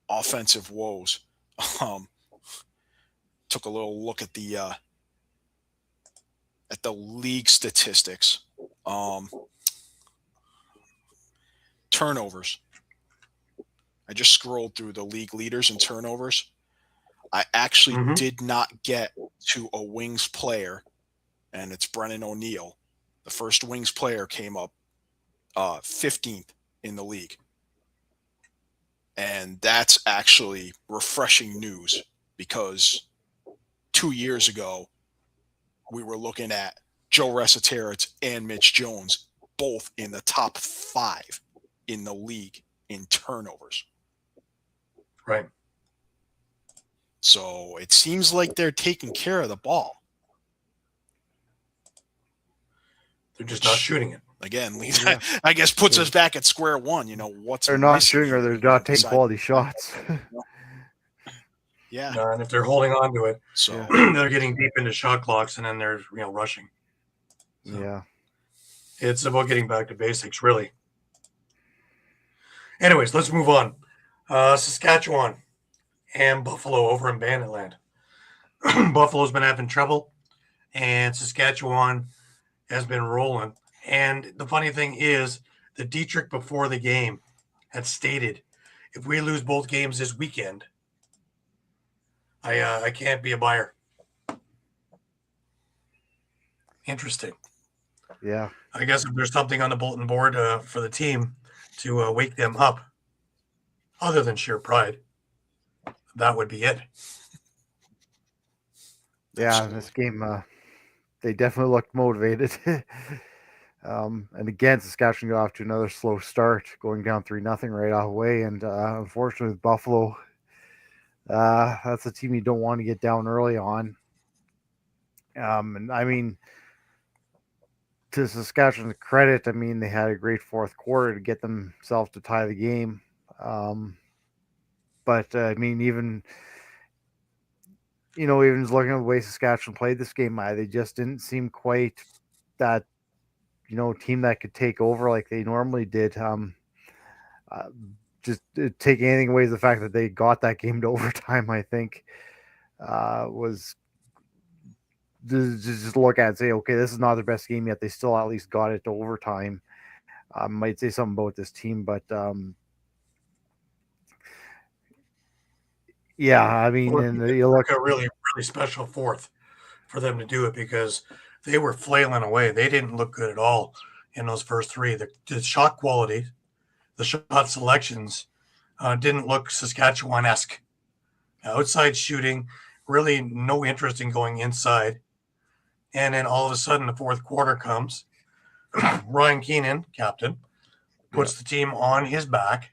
offensive woes. Took a little look at the league statistics. Turnovers. I just scrolled through the league leaders in turnovers. I actually did not get to a Wings player, and it's Brennan O'Neill. The first Wings player came up 15th in the league. And that's actually refreshing news, because 2 years ago, we were looking at Joe Resiteritz and Mitch Jones, both in the top 5 in the league in turnovers. Right. So it seems like they're taking care of the ball. They're just not shooting it. Again, I guess puts us back at square one. They're not shooting, or they're not taking quality shots. Yeah. And if they're holding on to it, so they're getting deep into shot clocks, and then they're rushing. So yeah. It's about getting back to basics, really. Anyways, let's move on. Saskatchewan and Buffalo over in Banditland. Buffalo's been having trouble, and Saskatchewan has been rolling. And the funny thing is that Dietrich before the game had stated, if we lose both games this weekend, I can't be a buyer. Interesting. Yeah. I guess if there's something on the bulletin board for the team to wake them up, other than sheer pride, that would be it. Yeah, absolutely. This game, they definitely looked motivated. And again, Saskatchewan got off to another slow start, going down 3-0 right off away. And unfortunately, with Buffalo, that's a team you don't want to get down early on. And I mean, to Saskatchewan's credit, I mean, they had a great fourth quarter to get themselves to tie the game. But I mean, even even just looking at the way Saskatchewan played this game, they just didn't seem quite that team that could take over like they normally did. Just take anything away is the fact that they got that game to overtime. I think was just look at it and say, okay, this is not their best game yet. They still at least got it to overtime. Might say something about this team, but yeah, I mean, and you look a really special fourth for them to do it because they were flailing away. They didn't look good at all in those first three. The shot quality, the shot selections didn't look Saskatchewan-esque. Outside shooting, really no interest in going inside. And then all of a sudden, the fourth quarter comes. Ryan Keenan, captain, puts the team on his back,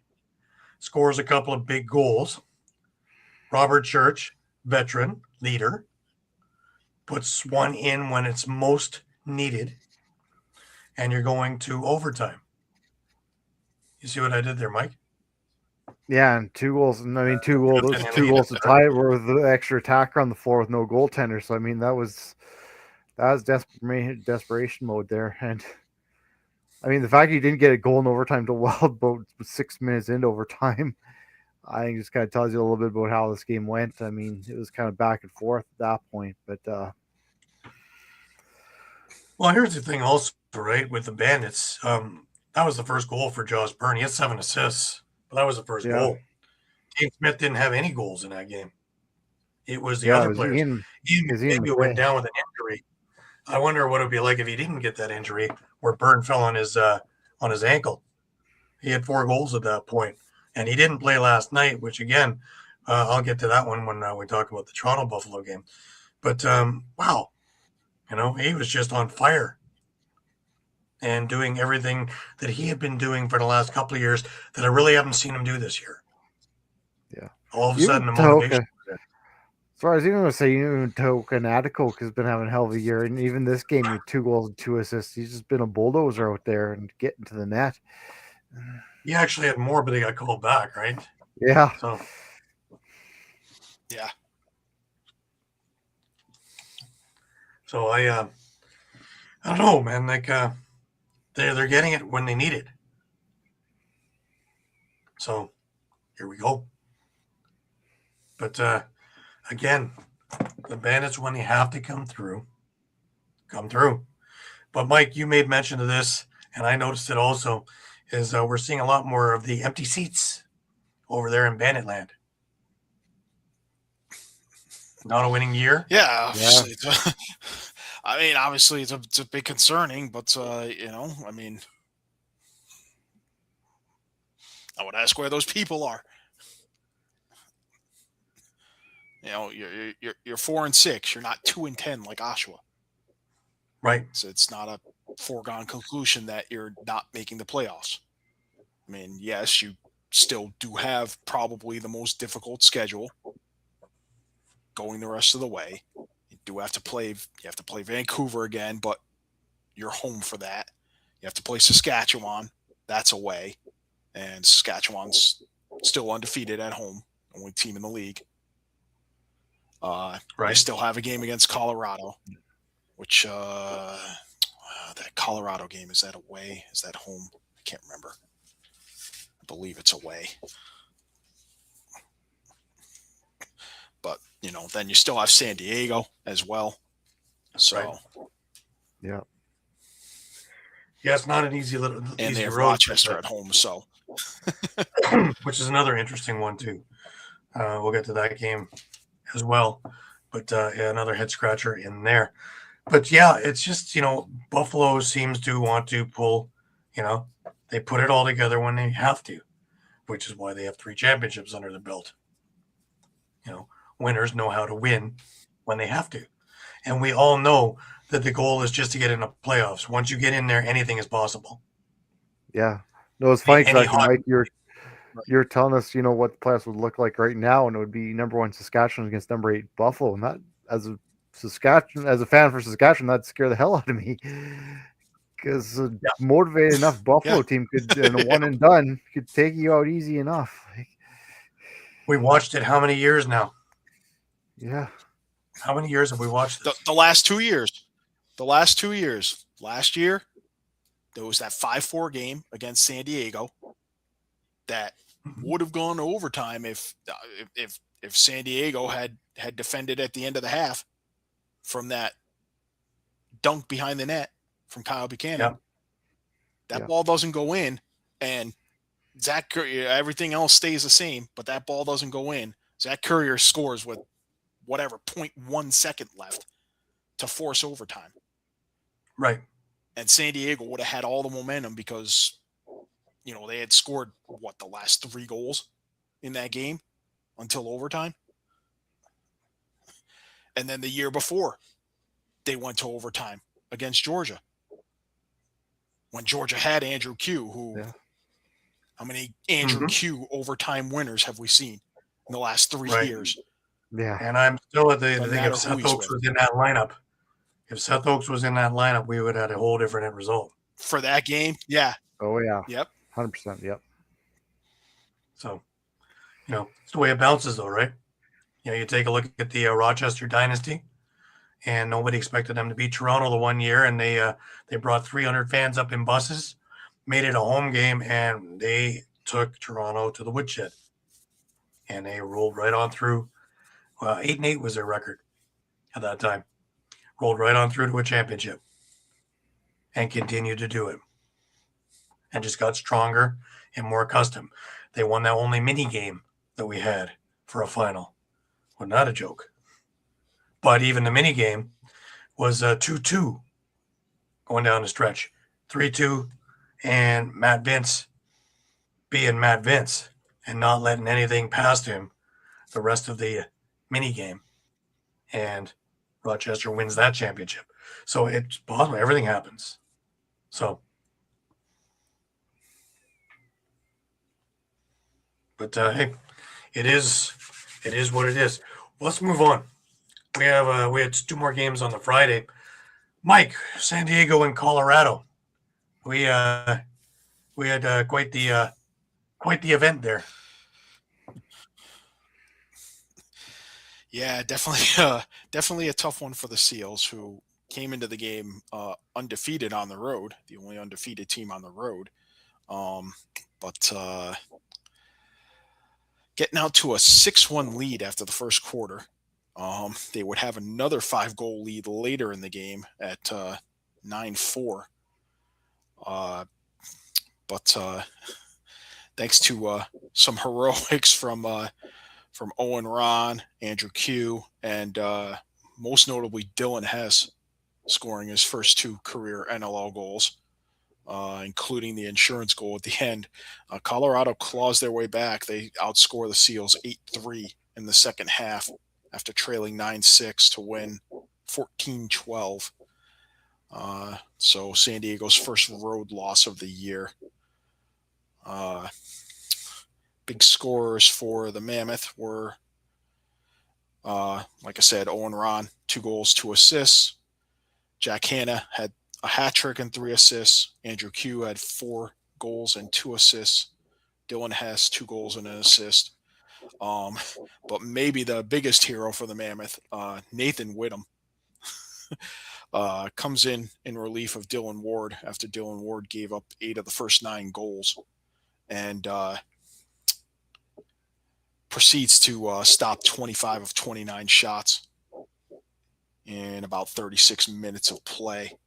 scores a couple of big goals. Robert Church, veteran, leader, puts one in when it's most needed, and you're going to overtime. You see what I did there, Mike? Yeah, and 2 goals. I mean, 2 goals. Those 2 goals to tie it were with the extra attacker on the floor with no goaltender. So I mean, that was desperation mode there. And I mean, the fact you didn't get a goal in overtime till well about 6 minutes into overtime, I think just kind of tells you a little bit about how this game went. I mean, it was kind of back and forth at that point, but well, here's the thing also, right, with the Bandits, that was the first goal for Josh Byrne. He had 7 assists, but that was the first goal. Ian Smith didn't have any goals in that game. It was the other players. Ian maybe went down with an injury. I wonder what it would be like if he didn't get that injury where Byrne fell on his ankle. He had 4 goals at that point. And he didn't play last night, which, again, I'll get to that one when we talk about the Toronto Buffalo game. But, wow, he was just on fire and doing everything that he had been doing for the last couple of years that I really haven't seen him do this year. Yeah. All of a sudden, the motivation. As far as even going to say, even Token Adikoke has been having a hell of a year. And even this game, he had 2 goals and 2 assists. He's just been a bulldozer out there and getting to the net. He actually had more, but he got called back, right? Yeah. So, yeah. So I don't know, man. Like they're getting it when they need it. So here we go. But again, the Bandits, when they have to come through. But Mike, you made mention of this, and I noticed it also. Is we're seeing a lot more of the empty seats over there in Bandit Land. Not a winning year. Yeah. I mean, obviously, it's a bit concerning, but I mean, I would ask where those people are. You're 4-6. You're not 2-10 like Oshawa. Right. So it's not a foregone conclusion that you're not making the playoffs. I mean, yes, you still do have probably the most difficult schedule going the rest of the way. You do have to play. You have to play Vancouver again, but you're home for that. You have to play Saskatchewan. That's away, and Saskatchewan's still undefeated at home, only team in the league. Right. You still have a game against Colorado, which that Colorado game, is that away? Is that home? I can't remember. I believe it's away. But, then you still have San Diego as well. So, right. Yeah. Yeah, it's not an easy and they have road, Rochester at home, so. Which is another interesting one, too. We'll get to that game as well. But another head scratcher in there. But yeah, it's just, Buffalo seems to want to pull, they put it all together when they have to, which is why they have 3 championships under the belt. Winners know how to win when they have to. And we all know that the goal is just to get in the playoffs. Once you get in there, anything is possible. Yeah. No, it's funny because Mike, you're telling us, what the playoffs would look like right now, and it would be number 1 Saskatchewan against number 8 Buffalo. And that, as a fan for Saskatchewan, that'd scare the hell out of me. Because a motivated enough Buffalo team could, and a one and done, could take you out easy enough. We watched it how many years now? Yeah. How many years have we watched this? The last 2 years. The last 2 years. Last year, there was that 5-4 game against San Diego that would have gone to overtime if San Diego had defended at the end of the half from that dunk behind the net from Kyle Buchanan. Yep. That ball doesn't go in, and Zach Courier, everything else stays the same, but that ball doesn't go in. Zach Courier scores with whatever 0.1 second left to force overtime. Right. And San Diego would have had all the momentum because, they had scored, the last 3 goals in that game until overtime. And then the year before, they went to overtime against Georgia. When Georgia had Andrew Q, who, how many Andrew Q overtime winners have we seen in the last 3 years? Yeah. And I'm still at the thing, if Seth Oaks was in that lineup, we would have had a whole different end result. For that game, yeah. Oh, yeah. Yep. 100%, yep. So, it's the way it bounces, though, right? You take a look at the Rochester dynasty, and nobody expected them to beat Toronto the one year, and they brought 300 fans up in buses, made it a home game, and they took Toronto to the woodshed. And they rolled right on through. 8-8 was their record at that time. Rolled right on through to a championship and continued to do it. And just got stronger and more accustomed. They won that only mini game that we had for a final. Well, not a joke. But even the mini game was 2-2 going down the stretch. 3-2, and Matt Vince being Matt Vince and not letting anything past him the rest of the mini game. And Rochester wins that championship. So it's possible. Everything happens. So, but hey, it is what it is. Let's move on. We had 2 more games on the Friday. Mike, San Diego and Colorado. We had quite the event there. Yeah, definitely a tough one for the Seals, who came into the game undefeated on the road, the only undefeated team on the road. But getting out to a 6-1 lead after the first quarter. They would have another 5-goal lead later in the game at 9-4. But thanks to some heroics from Owen Ron, Andrew Q, and most notably Dylan Hess scoring his first 2 career NLL goals, including the insurance goal at the end. Colorado claws their way back. They outscore the Seals 8-3 in the second half after trailing 9-6 to win 14-12. So San Diego's first road loss of the year. Big scorers for the Mammoth were, like I said, Owen Ron, 2 goals, 2 assists. Jack Hanna had a hat trick and 3 assists. Andrew Q had 4 goals and 2 assists. Dylan Hess, 2 goals and an assist. But maybe the biggest hero for the Mammoth, Nathan Whittam, comes in relief of Dylan Ward after Dylan Ward gave up 8 of the first 9 goals, and proceeds to stop 25 of 29 shots in about 36 minutes of play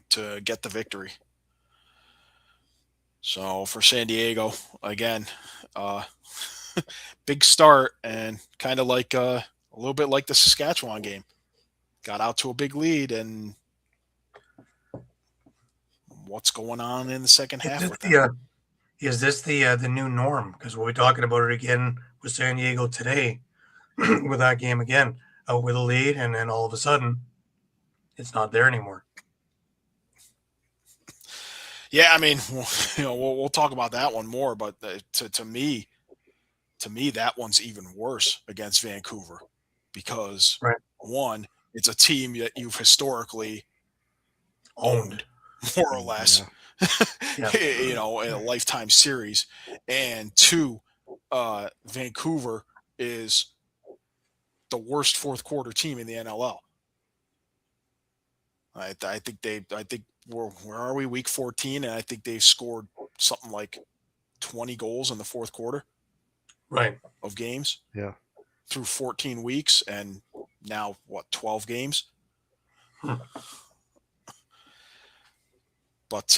to get the victory. So for San Diego, again, big start, and kind of like a little bit like the Saskatchewan game. Got out to a big lead, and what's going on in the second half with that? Is this the new norm? Because we'll be talking about it again with San Diego today, with that game again, out with a lead, and then all of a sudden, it's not there anymore. Yeah, I mean, we'll talk about that one more, but to me, that one's even worse against Vancouver because, right. One, it's a team that you've historically owned. more or less. Yeah. In a lifetime series. And 2, Vancouver is the worst fourth quarter team in the NLL. I think where are we? Week 14, and I think they've scored something like 20 goals in the fourth quarter. Right. Of games. Yeah. Through 14 weeks, and now 12 games. But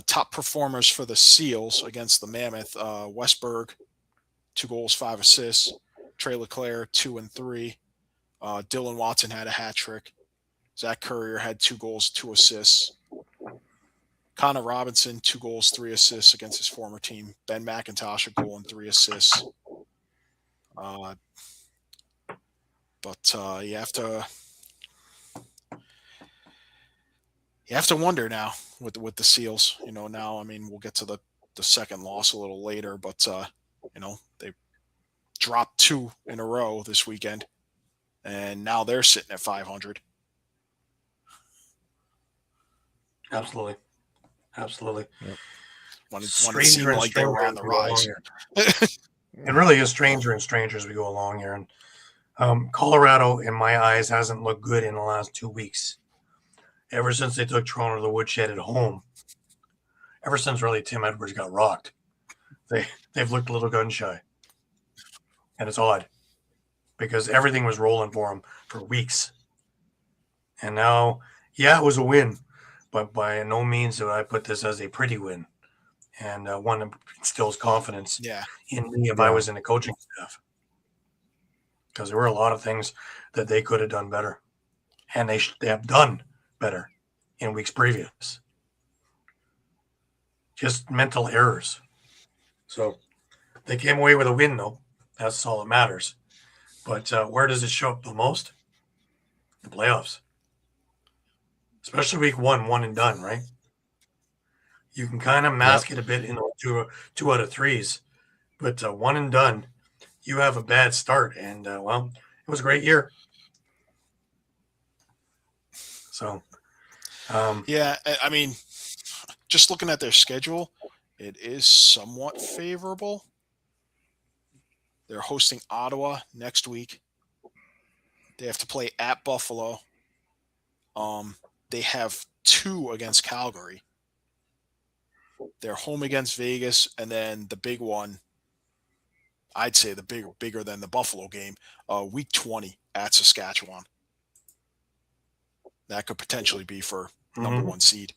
top performers for the Seals against the Mammoth: Westberg, 2 goals, 5 assists. Trey LeClaire, 2 and 3. Dylan Watson had a hat trick. Zach Courier had 2 goals, 2 assists. Connor Robinson, 2 goals, 3 assists against his former team. Ben McIntosh, a goal and 3 assists. But you have to wonder now with the Seals. Now, I mean, we'll get to the second loss a little later, but they dropped 2 in a row this weekend, and now they're sitting at 500. Absolutely. Yep. When it seemed like they were on the rise. It really is stranger and stranger as we go along here. And Colorado, in my eyes, hasn't looked good in the last 2 weeks. Ever since they took Toronto to the woodshed at home, ever since really Tim Edwards got rocked, they've looked a little gun shy. And it's odd because everything was rolling for them for weeks. And now, it was a win, but by no means do I put this as a pretty win. And one that instills confidence in me if I was in the coaching staff. Because there were a lot of things that they could have done better. And they have done better in weeks previous. Just mental errors. So they came away with a win, though. That's all that matters. But where does it show up the most? The playoffs. Especially week 1 and done, right? You can kind of mask it a bit in 2 out of 3s. But 1 and done, you have a bad start. And, it was a great year. So, I mean, just looking at their schedule, it is somewhat favorable. They're hosting Ottawa next week. They have to play at Buffalo. They have 2 against Calgary. They're home against Vegas, and then the big one, I'd say bigger than the Buffalo game, week 20 at Saskatchewan. That could potentially be for number 1 seed.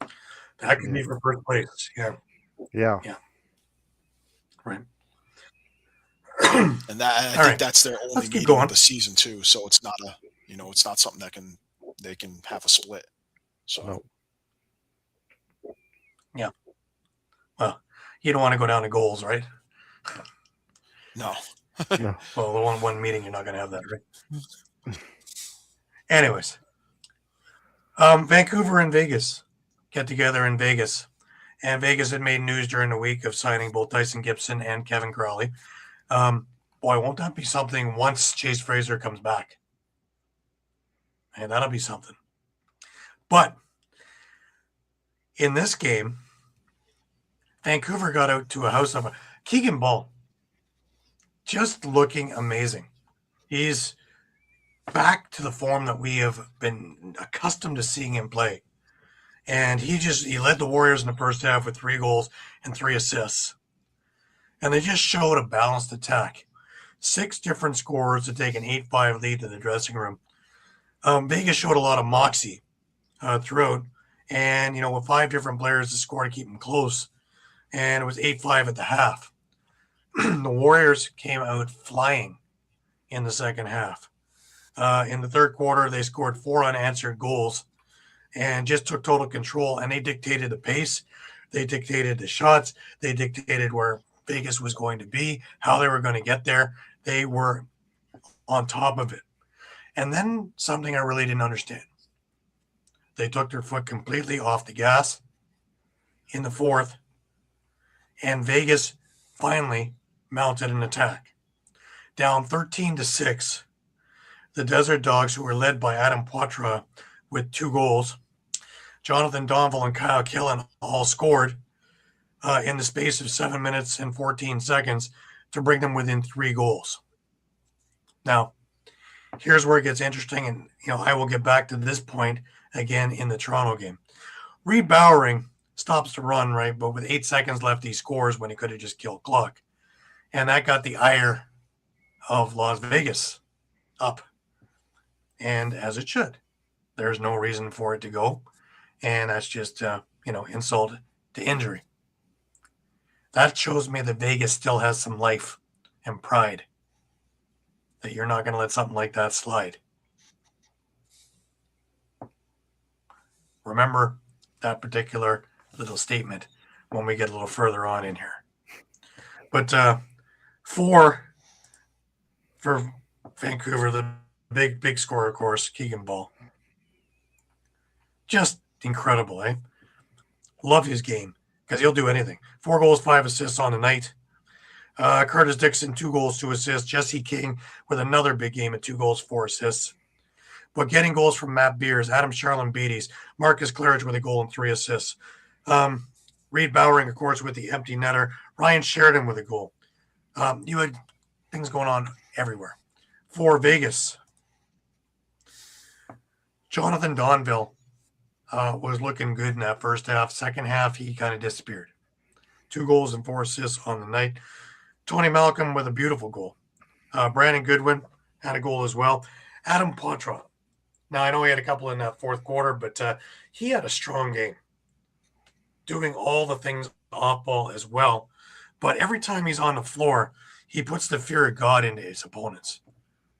That could be for first place. Yeah. Right. And I think that's their only meeting of the season too. So it's not it's not something that they can have a split. So yeah. Well, you don't want to go down to goals, right? No. No. Well, the one meeting you're not going to have that, right? Anyways, Vancouver and Vegas get together in Vegas, and Vegas had made news during the week of signing both Tyson Gibson and Kevin Crowley. Boy, won't that be something once Chase Fraser comes back? And that'll be something. But in this game, Vancouver got out to a house of Caden Balint, just looking amazing. He's back to the form that we have been accustomed to seeing him play. And he led the Warriors in the first half with 3 goals and 3 assists. And they just showed a balanced attack. 6 different scorers to take an 8-5 lead to the dressing room. Vegas showed a lot of moxie throughout. And, with 5 different players to score to keep them close. And it was 8-5 at the half. The Warriors came out flying in the second half. In the third quarter, they scored 4 unanswered goals and just took total control. And they dictated the pace. They dictated the shots. They dictated where Vegas was going to be, how they were going to get there. They were on top of it. And then something I really didn't understand. They took their foot completely off the gas in the fourth, and Vegas finally mounted an attack. Down 13-6, the Desert Dogs, who were led by Adam Poitras, with 2 goals. Jonathan Donville and Kyle Killen all scored in the space of 7 minutes and 14 seconds to bring them within 3 goals. Now, here's where it gets interesting, and I will get back to this point again in the Toronto game. Reed Bowering stops the run, right? But with 8 seconds left, he scores when he could have just killed clock. And that got the ire of Las Vegas up. And as it should. There's no reason for it to go. And that's just, insult to injury. That shows me that Vegas still has some life and pride. That you're not going to let something like that slide. Remember that particular little statement when we get a little further on in here. But for Vancouver, the big scorer, of course, Keegan Ball. Just incredible, eh? Love his game because he'll do anything. 4 goals, 5 assists on the night. Curtis Dixon, 2 goals, 2 assists. Jesse King with another big game at 2 goals, 4 assists. But getting goals from Matt Beers, Adam Charlin-Beatties, Marcus Claridge with a goal and 3 assists. Reed Bowering, of course, with the empty netter. Ryan Sheridan with a goal. You had things going on everywhere. For Vegas, Jonathan Donville was looking good in that first half. Second half, he kind of disappeared. 2 goals and 4 assists on the night. Tony Malcolm with a beautiful goal. Brandon Goodwin had a goal as well. Adam Poitras. Now, I know he had a couple in that fourth quarter, but he had a strong game. Doing all the things off ball as well. But every time he's on the floor, he puts the fear of God into his opponents.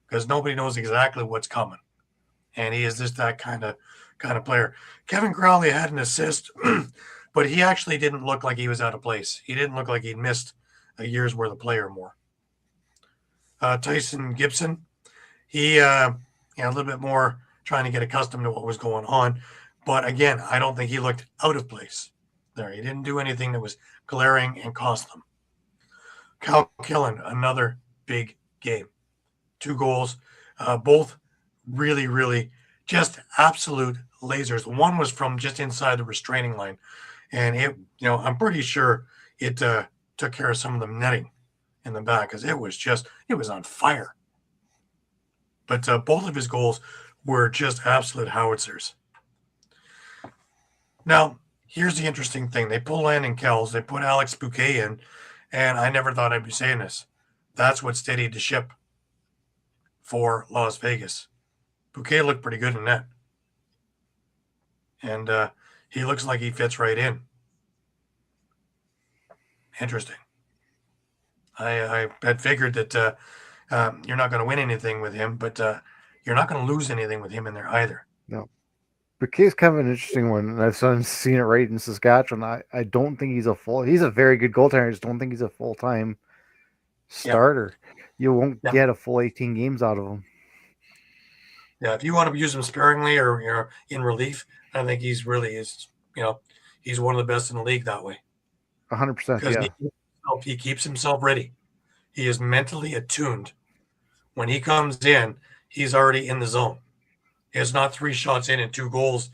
Because nobody knows exactly what's coming. And he is just that kind of player. Kevin Crowley had an assist, but he actually didn't look like he was out of place. He didn't look like he'd missed a year's worth of play or more. Tyson Gibson, he a little bit more trying to get accustomed to what was going on. But again, I don't think he looked out of place there. He didn't do anything that was glaring and cost them. Kyle Killen, another big game. 2 goals, both really, really just absolute lasers. One was from just inside the restraining line. And it, I'm pretty sure it took care of some of the netting in the back because it was on fire. But both of his goals were just absolute howitzers. Now, here's the interesting thing. They pull Landon Kells. They put Alex Bouquet in. And I never thought I'd be saying this. That's what steadied the ship for Las Vegas. Bouquet looked pretty good in that. And he looks like he fits right in. Interesting. I had figured that you're not going to win anything with him, but you're not going to lose anything with him in there either. No. Bouquet's kind of an interesting one, and I've seen it right in Saskatchewan. I don't think he's a very good goaltender. I just don't think he's a full-time starter. Yeah. You won't get a full 18 games out of him. Yeah, if you want to use him sparingly or in relief, I think he's really he's one of the best in the league that way. 100%. Yeah. He keeps himself ready. He is mentally attuned. When he comes in, he's already in the zone. It's not 3 shots in and 2 goals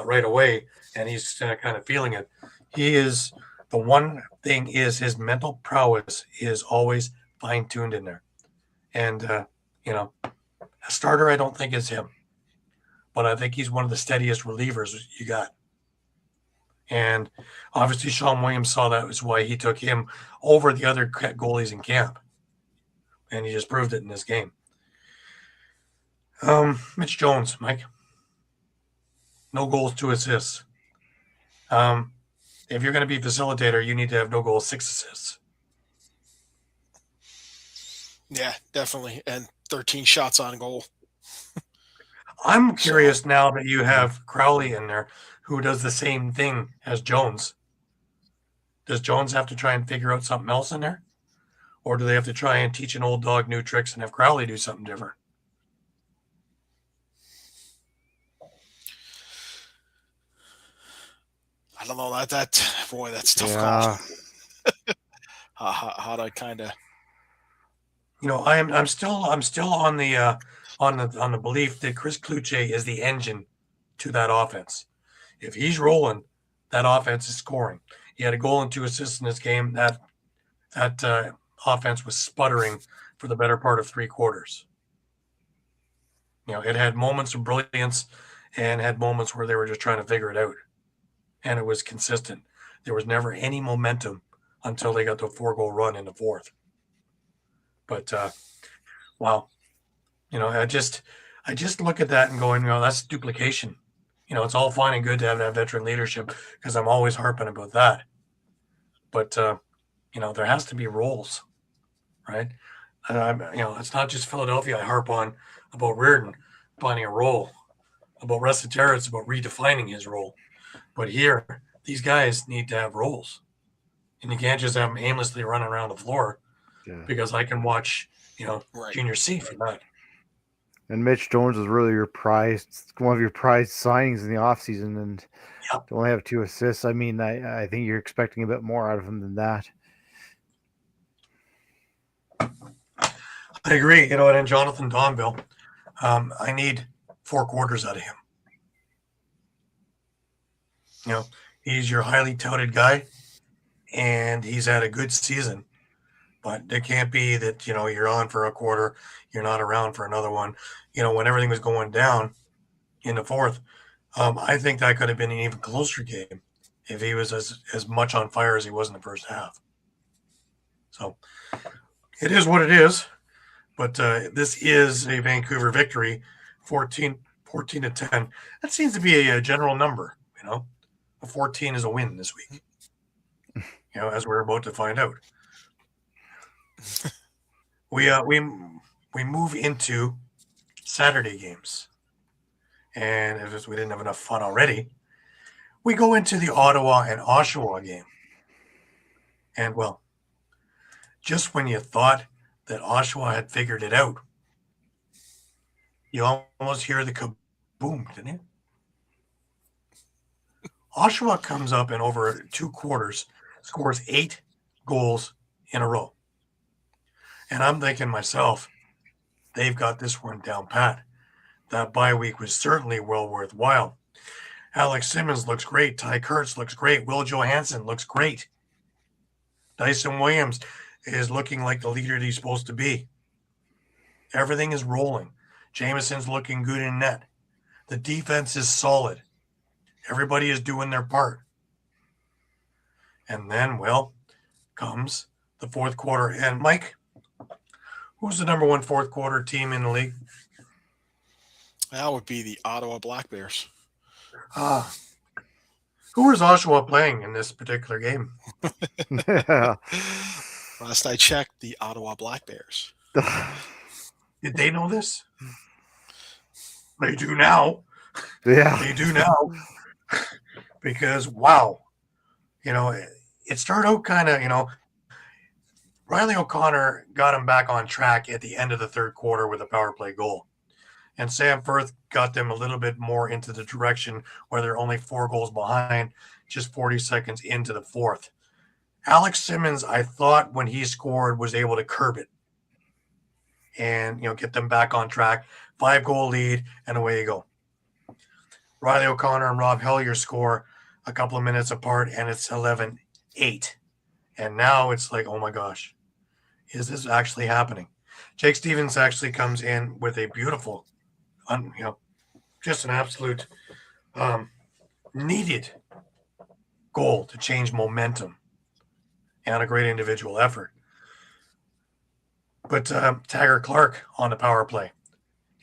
right away, and he's kind of feeling it. He is the one thing is his mental prowess is always fine-tuned in there. And, a starter I don't think is him. But I think he's one of the steadiest relievers you got. And obviously Sean Williams saw that was why he took him over the other goalies in camp. And he just proved it in this game. Mitch Jones, Mike. No goals, 2 assists. If you're going to be facilitator, you need to have no goals, 6 assists. Yeah, definitely. And 13 shots on goal. I'm curious now that you have Crowley in there who does the same thing as Jones. Does Jones have to try and figure out something else in there? Or do they have to try and teach an old dog new tricks and have Crowley do something different? I don't know that's tough call. How do I kind of? I'm still on the belief that Chris Kluche is the engine to that offense. If he's rolling, that offense is scoring. He had a goal and 2 assists in this game. That offense was sputtering for the better part of 3 quarters. It had moments of brilliance and had moments where they were just trying to figure it out. And it was consistent. There was never any momentum until they got the 4-goal run in the 4th. But, wow. I just look at that and going, that's duplication. It's all fine and good to have that veteran leadership because I'm always harping about that. But, there has to be roles, right? It's not just Philadelphia I harp on about Reardon finding a role. About Recetera, it's about redefining his role. But here, these guys need to have roles. And you can't just have them aimlessly running around the floor because I can watch, Junior C for that. And Mitch Jones was really one of your prized signings in the offseason, and to only have 2 assists. I mean, I think you're expecting a bit more out of him than that. I agree. And Jonathan Donville, I need 4 quarters out of him. He's your highly touted guy, and he's had a good season. But it can't be that, you're on for a quarter, you're not around for another one. When everything was going down in the 4th, I think that could have been an even closer game if he was as much on fire as he was in the first half. So it is what it is. But this is a Vancouver victory, 14-10. That seems to be a general number, A 14 is a win this week, as we're about to find out. We move into Saturday games. And if we didn't have enough fun already, we go into the Ottawa and Oshawa game. And, well, just when you thought that Oshawa had figured it out, you almost hear the kaboom, didn't you? Oshawa comes up in over 2 quarters, scores 8 goals in a row. And I'm thinking myself, they've got this one down pat. That bye week was certainly well worthwhile. Alex Simmons looks great. Ty Kurtz looks great. Will Johansson looks great. Dyson Williams is looking like the leader that he's supposed to be. Everything is rolling. Jameson's looking good in net. The defense is solid. Everybody is doing their part. And then, comes the 4th quarter. And Mike, who's the number 1 4th quarter team in the league? That would be the Ottawa Black Bears. Who was Oshawa playing in this particular game? Last I checked, the Ottawa Black Bears. Did they know this? They do now. Yeah. They do now. Because, wow. It started out kind of, Riley O'Connor got him back on track at the end of the 3rd quarter with a power play goal. And Sam Firth got them a little bit more into the direction where they're only 4 goals behind, just 40 seconds into the 4th. Alex Simmons, I thought when he scored, was able to curb it and, get them back on track. 5-goal lead, and away you go. Riley O'Connor and Rob Hellier score a couple of minutes apart, and it's 11-8. And now it's like, oh my gosh, is this actually happening? Jake Stevens actually comes in with a beautiful, just an absolute needed goal to change momentum and a great individual effort. But Taggart Clark on the power play.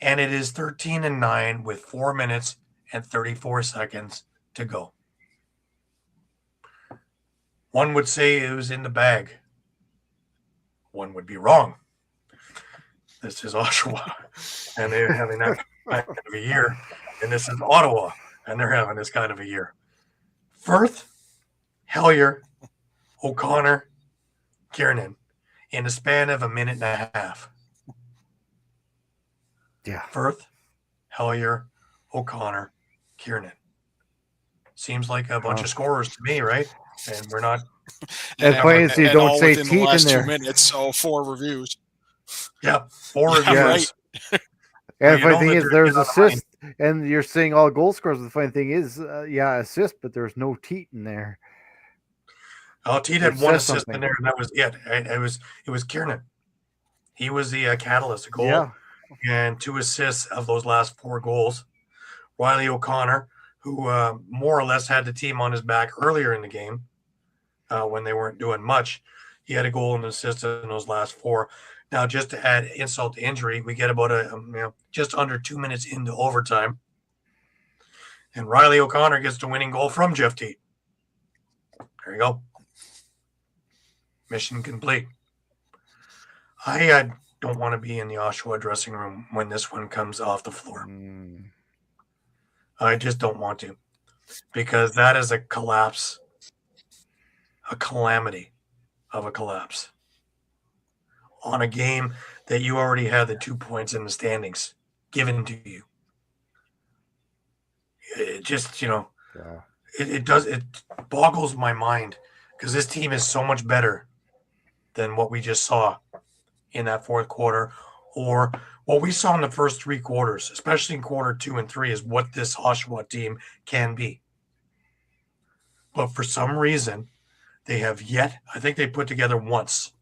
And it is 13-9 with 4 minutes and 34 seconds to go. One would say it was in the bag. One would be wrong. This is Oshawa, and they're having that kind of a year. And this is Ottawa, and they're having this kind of a year. Firth, Hellier, O'Connor, Kiernan in the span of a minute and a half. Yeah. Firth, Hellier, O'Connor, Kiernan. Seems like a bunch of scorers to me, right? And we're not. And players who don't say teeth the last in there. 2 minutes, so 4 reviews. Yeah, 4 reviews. Right. And the funny thing is, there's assists. and you're seeing all goal scorers. The funny thing is, assist, but there's no Teat in there. Oh, Teat had one assist in there, and that was it. It was Kiernan. He was the catalyst, a goal and 2 assists of those last 4 goals. Riley O'Connor, who more or less had the team on his back earlier in the game when they weren't doing much, he had a goal and an assist in those last 4. Now, just to add insult to injury, we get about just under 2 minutes into overtime, and Riley O'Connor gets the winning goal from Jeff Teat. There you go. Mission complete. I don't want to be in the Oshawa dressing room when this one comes off the floor. I just don't want to, because that is a collapse, a calamity of a collapse on a game that you already had the 2 points in the standings given to you. It just, it boggles my mind, because this team is so much better than what we just saw in that fourth quarter, or what we saw in the first 3 quarters, especially in quarter 2 and 3, is what this Oshawa team can be. But for some reason, they have yet, I think they put together once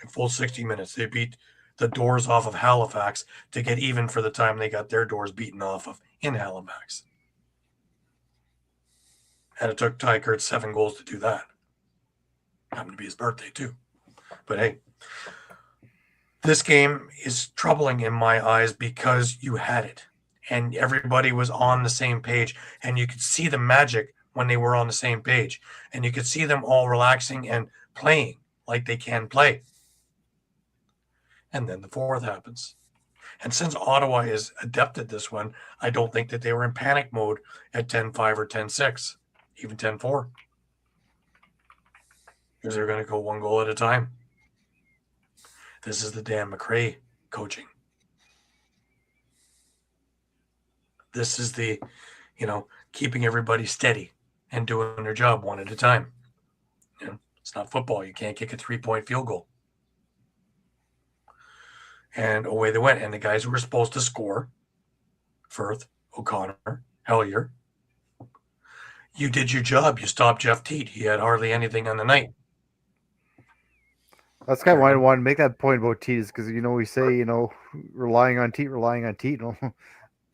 in full 60 minutes. They beat the doors off of Halifax to get even for the time they got their doors beaten off of in Halifax. And it took Ty Kurtz 7 goals to do that. Happened to be his birthday too. But hey, this game is troubling in my eyes because you had it and everybody was on the same page, and you could see the magic when they were on the same page, and you could see them all relaxing and playing like they can play. And then the fourth happens. And since Ottawa is adept at this one, I don't think that they were in panic mode at 10-5 or 10-6, even 10-4. Because they're going to go 1 goal at a time. This is the Dan McRae coaching. This is the, keeping everybody steady and doing their job 1 at a time. It's not football. You can't kick a 3-point field goal. And away they went. And the guys who were supposed to score, Firth, O'Connor, Hellier, you did your job. You stopped Jeff Teat. He had hardly anything on the night. That's kind of why I wanted to make that point about Teat, is because, we say, relying on Teat.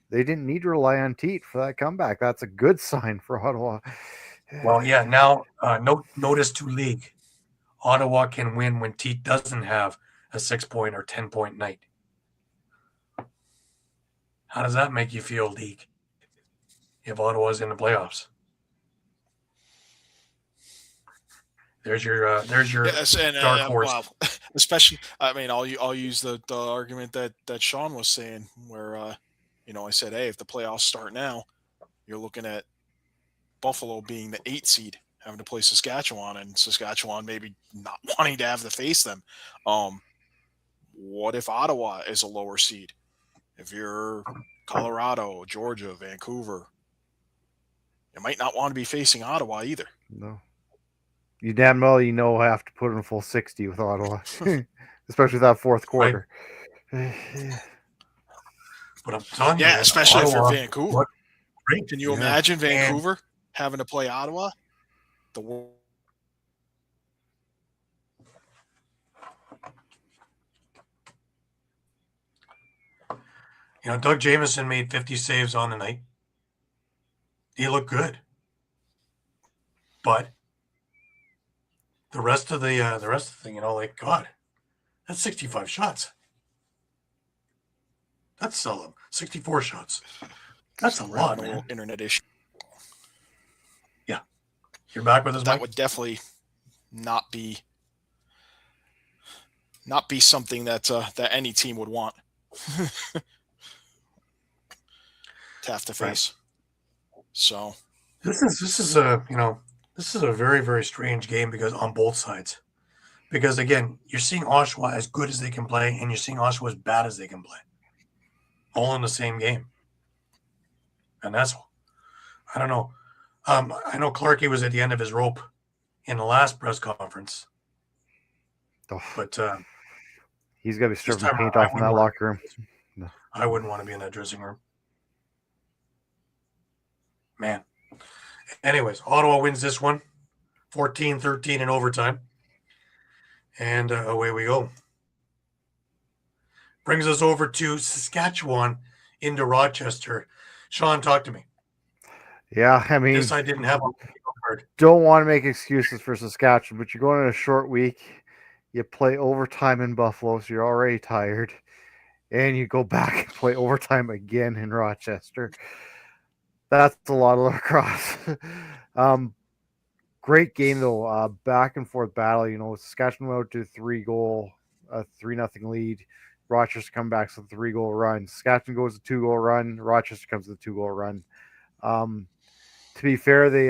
They didn't need to rely on Teat for that comeback. That's a good sign for Ottawa. Well, yeah, now notice to league. Ottawa can win when Teat doesn't have a 6-point or 10-point night. How does that make you feel, league, if Ottawa's in the playoffs? There's your dark horse. Wow. Especially, I'll use the argument that Shawn was saying, where I said, hey, if the playoffs start now, you're looking at Buffalo being the 8 seed, having to play Saskatchewan, and Saskatchewan maybe not wanting to have to face them. What if Ottawa is a lower seed? If you're Colorado, Georgia, Vancouver, you might not want to be facing Ottawa either. No. You damn well have to put in a full 60 with Ottawa, especially that fourth quarter. Right. But I'm telling you, especially Ottawa, if you're Vancouver. Can you imagine Vancouver having to play Ottawa? Doug Jamieson made 50 saves on the night. He looked good, but the rest of the thing, God, that's 65 shots. That's 64 shots. That's a lot, man. Internet issue. Yeah, you're back with us. That Mike? Would definitely not be something that any team would want to have to face. Right. So this is a very, very strange game, because on both sides, because again, you're seeing Oshawa as good as they can play, and you're seeing Oshawa as bad as they can play, all in the same game. And that's, I don't know. I know Clarkey was at the end of his rope in the last press conference, but he's got to be stripping paint off in that locker room. I wouldn't want to be in that dressing room. Man. Anyways, Ottawa wins this one 14-13 in overtime. And away we go. Brings us over to Saskatchewan into Rochester. Shawn, talk to me. Yeah, I mean, This I didn't have on the card. don't want to make excuses for Saskatchewan, but you're going on a short week. You play overtime in Buffalo, so you're already tired. And you go back and play overtime again in Rochester. That's a lot of lacrosse. Great game, though. Back and forth battle. You know, Saskatchewan went out to 3-0 lead. Rochester come back to a 3-goal run. Saskatchewan goes a 2-goal run. Rochester comes to a 2-goal run. To be fair, they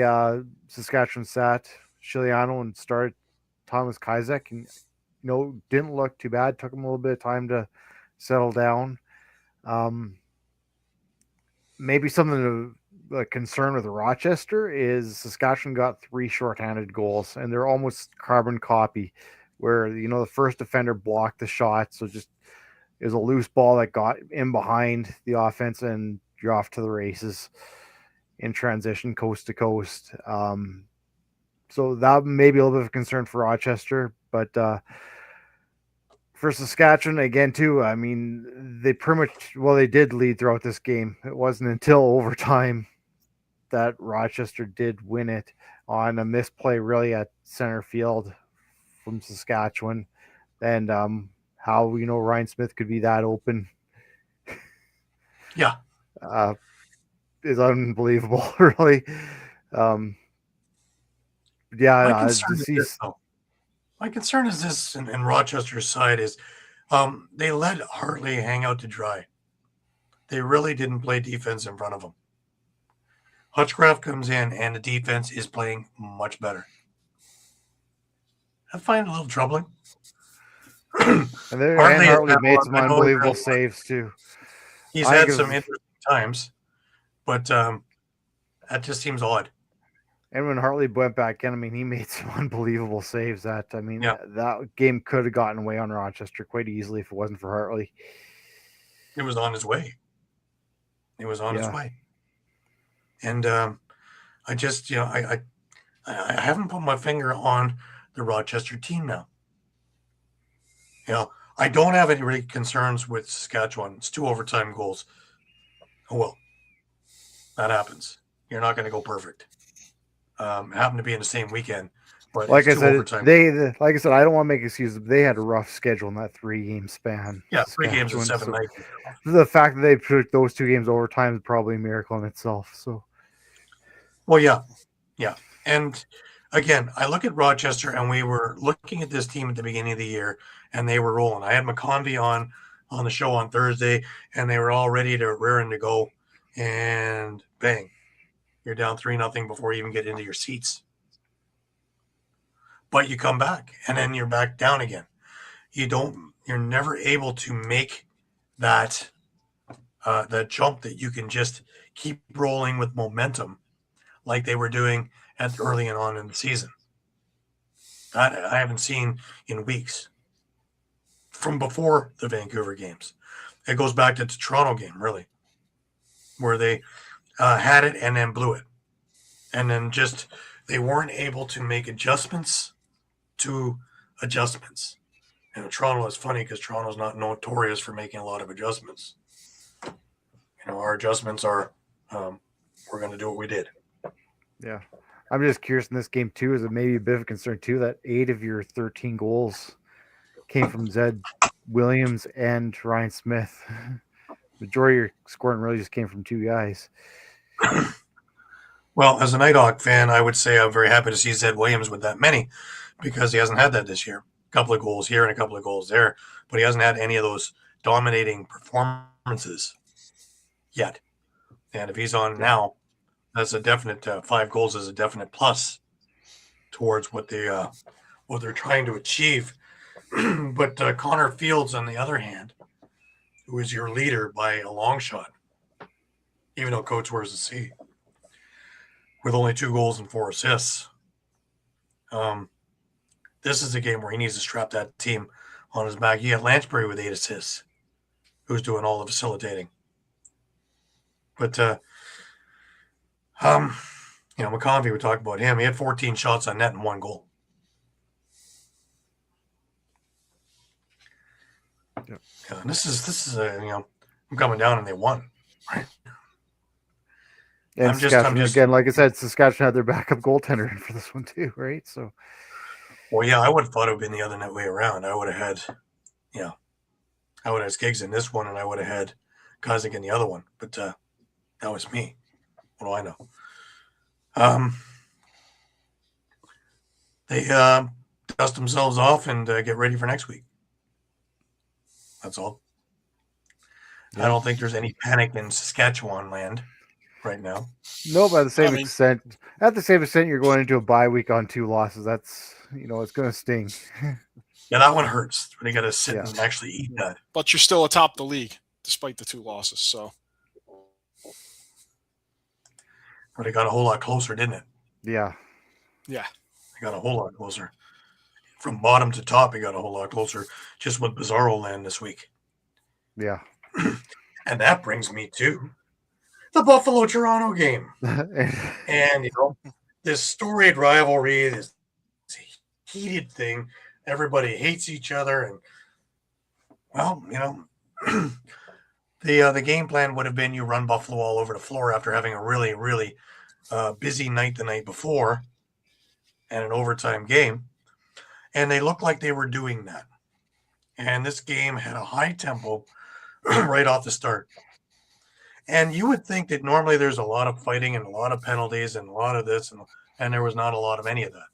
Saskatchewan sat Chiliano and started Thomas Kizek, and didn't look too bad. Took him a little bit of time to settle down. Maybe something to concern with Rochester is Saskatchewan got 3 shorthanded goals, and they're almost carbon copy. Where the first defender blocked the shot, so just it was a loose ball that got in behind the offense, and you're off to the races in transition coast to coast. So that may be a little bit of a concern for Rochester, but for Saskatchewan, again, too, I mean, they pretty much, they did lead throughout this game. It wasn't until overtime that Rochester did win it on a misplay really at center field from Saskatchewan. And how, Ryan Smith could be that open. Yeah. Is unbelievable, really. My concern is this in Rochester's side is they let Hartley hang out to dry. They really didn't play defense in front of him. Hutchcraft comes in, and the defense is playing much better. I find it a little troubling. And Hartley made some unbelievable saves, too. He's had some interesting times, but that just seems odd. And when Hartley went back in, I mean, he made some unbelievable saves. That game could have gotten away on Rochester quite easily if it wasn't for Hartley. It was on his way. His way. And I just, I haven't put my finger on the Rochester team now. I don't have any really concerns with Saskatchewan. It's 2 overtime goals. Oh, well, that happens. You're not going to go perfect. It happened to be in the same weekend, but like I said, I don't want to make excuses. But they had a rough schedule in that 3-game span. Yeah, 3 games and 7 nights. The fact that they put those 2 games overtime is probably a miracle in itself. So, well, yeah, and again, I look at Rochester, and we were looking at this team at the beginning of the year, and they were rolling. I had McConvey on the show on Thursday, and they were all raring to go, and bang. You're down 3-0 before you even get into your seats. But you come back, and then you're back down again. You're never able to make that jump that you can just keep rolling with momentum like they were doing early on in the season. That I haven't seen in weeks from before the Vancouver games. It goes back to the Toronto game, really, where they had it and then blew it. And then just they weren't able to make adjustments to adjustments. And Toronto is funny because Toronto's not notorious for making a lot of adjustments. Our adjustments are we're going to do what we did. Yeah. I'm just curious in this game, too, is it maybe a bit of a concern, too, that 8 of your 13 goals came from Zed Williams and Ryan Smith. Majority of your scoring really just came from 2 guys. Well, as a Nighthawk fan, I would say I'm very happy to see Zed Williams with that many because he hasn't had that this year. A couple of goals here and a couple of goals there, but he hasn't had any of those dominating performances yet. And if he's on now, that's a definite 5 goals is a definite plus towards what they're trying to achieve. But Connor Fields, on the other hand, who is your leader by a long shot, even though Coates wears a C, with only 2 goals and 4 assists. This is a game where he needs to strap that team on his back. You got Lansbury with 8 assists, who's doing all the facilitating. But McConvey, we talked about him. He had 14 shots on net and 1 goal. Yep. Yeah, and this is I'm coming down and they won, right? And I'm just again, like I said, Saskatchewan had their backup goaltender for this one too, right? So, well, yeah, I would have thought it would have been the other way around. I would have had, I would have had Skiggs in this one, and I would have had Kostiuk in the other one. But that was me. What do I know? They dust themselves off and get ready for next week. That's all. Yeah. I don't think there's any panic in Saskatchewan land right now. No, by the same extent, at the same extent, you're going into a bye week on 2 losses. That's, it's going to sting. Yeah, that one hurts when you got to sit and actually eat that. But you're still atop the league despite the 2 losses. So, but it got a whole lot closer, didn't it? Yeah. Yeah. It got a whole lot closer. From bottom to top, it got a whole lot closer just with Bizarro land this week. Yeah. And that brings me to the Buffalo-Toronto game. And, this storied rivalry, this heated thing, everybody hates each other. And, well, the game plan would have been you run Buffalo all over the floor after having a really, really busy night the night before and an overtime game. And they looked like they were doing that. And this game had a high tempo right off the start. And you would think that normally there's a lot of fighting and a lot of penalties and a lot of this, and there was not a lot of any of that.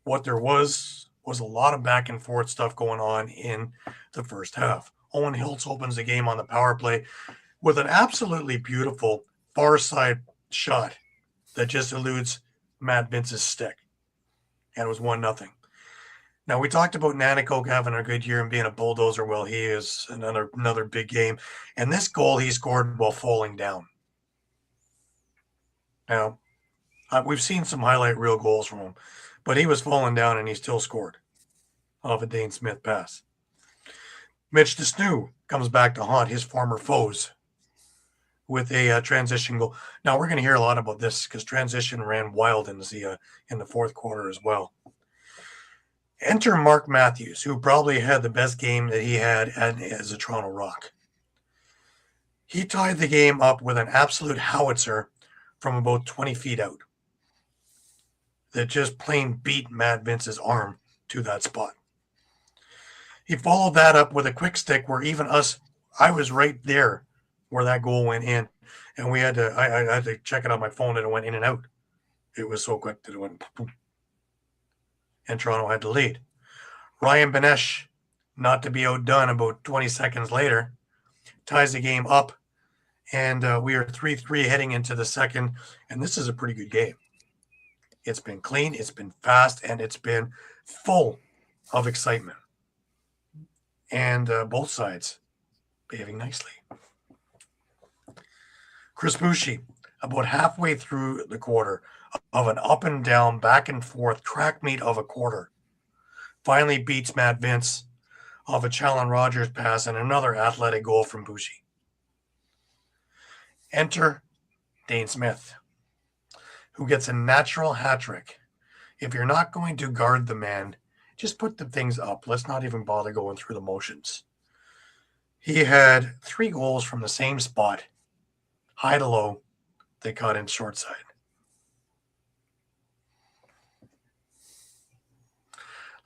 What there was a lot of back and forth stuff going on in the first half. Owen Hiltz opens the game on the power play with an absolutely beautiful far side shot that just eludes Matt Vince's stick. And it was 1-0. Now, we talked about Nanticoke having a good year and being a bulldozer. Well, he is another big game. And this goal he scored while falling down. Now, we've seen some highlight reel goals from him, but he was falling down and he still scored off a Dane Smith pass. Mitch DeSnew comes back to haunt his former foes with a transition goal. Now, we're going to hear a lot about this because transition ran wild in the fourth quarter as well. Enter Mark Matthews, who probably had the best game that he had as a Toronto Rock. He tied the game up with an absolute howitzer from about 20 feet out that just plain beat Matt Vince's arm to that spot. He followed that up with a quick stick where I was right there where that goal went in, and I had to check it on my phone that it went in and out. It was so quick that it went boom. And Toronto had to lead. Ryan Benesh, not to be outdone about 20 seconds later, ties the game up, and we are 3-3 heading into the second, and this is a pretty good game. It's been clean, it's been fast, and it's been full of excitement. And both sides behaving nicely. Chris Boucher, about halfway through the quarter, of an up and down, back and forth track meet of a quarter, finally beats Matt Vince off a Challen Rogers pass and another athletic goal from Boucher. Enter Dane Smith, who gets a natural hat trick. If you're not going to guard the man, just put the things up. Let's not even bother going through the motions. He had 3 goals from the same spot, high to low, they caught in short side.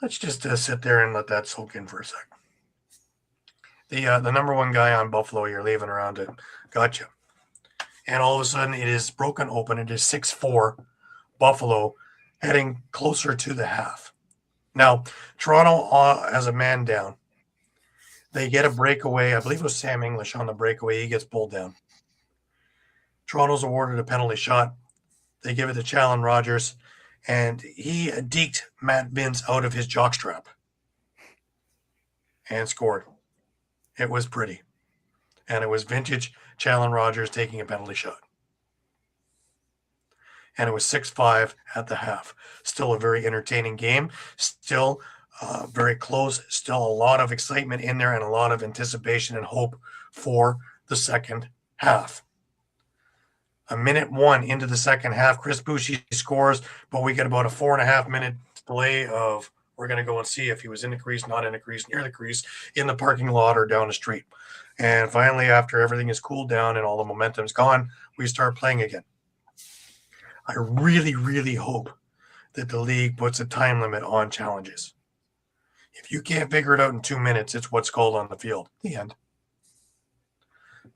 Let's just sit there and let that soak in for a sec. The number one guy on Buffalo, you're leaving around it. Gotcha. And all of a sudden, it is broken open. It is 6-4 Buffalo heading closer to the half. Now, Toronto has a man down. They get a breakaway. I believe it was Sam English on the breakaway. He gets pulled down. Toronto's awarded a penalty shot. They give it to Challen Rogers, and he deked Matt Vince out of his jockstrap and scored. It was pretty. And it was vintage Challen Rogers taking a penalty shot. And it was 6-5 at the half. Still a very entertaining game. Still very close. Still a lot of excitement in there and a lot of anticipation and hope for the second half. A minute 1 into the second half, Chris Boucher scores, but we get about a 4.5 minute delay of we're going to go and see if he was in the crease, not in the crease, near the crease, in the parking lot, or down the street. And finally, after everything is cooled down and all the momentum's gone, we start playing again. I really, really hope that the league puts a time limit on challenges. If you can't figure it out in 2 minutes, it's what's called on the field. The end.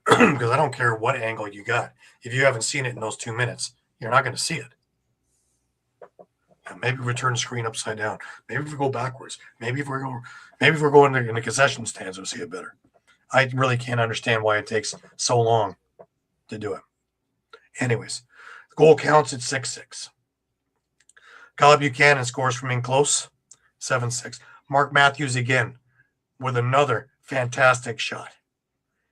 Because I don't care what angle you got. If you haven't seen it in those 2 minutes, you're not going to see it. Maybe we turn the screen upside down. Maybe if we go backwards. Maybe if we're going in the concession stands, we'll see it better. I really can't understand why it takes so long to do it. Anyways, the goal counts at 6-6. Kyle Buchanan scores from in close, 7-6. Mark Matthews again with another fantastic shot.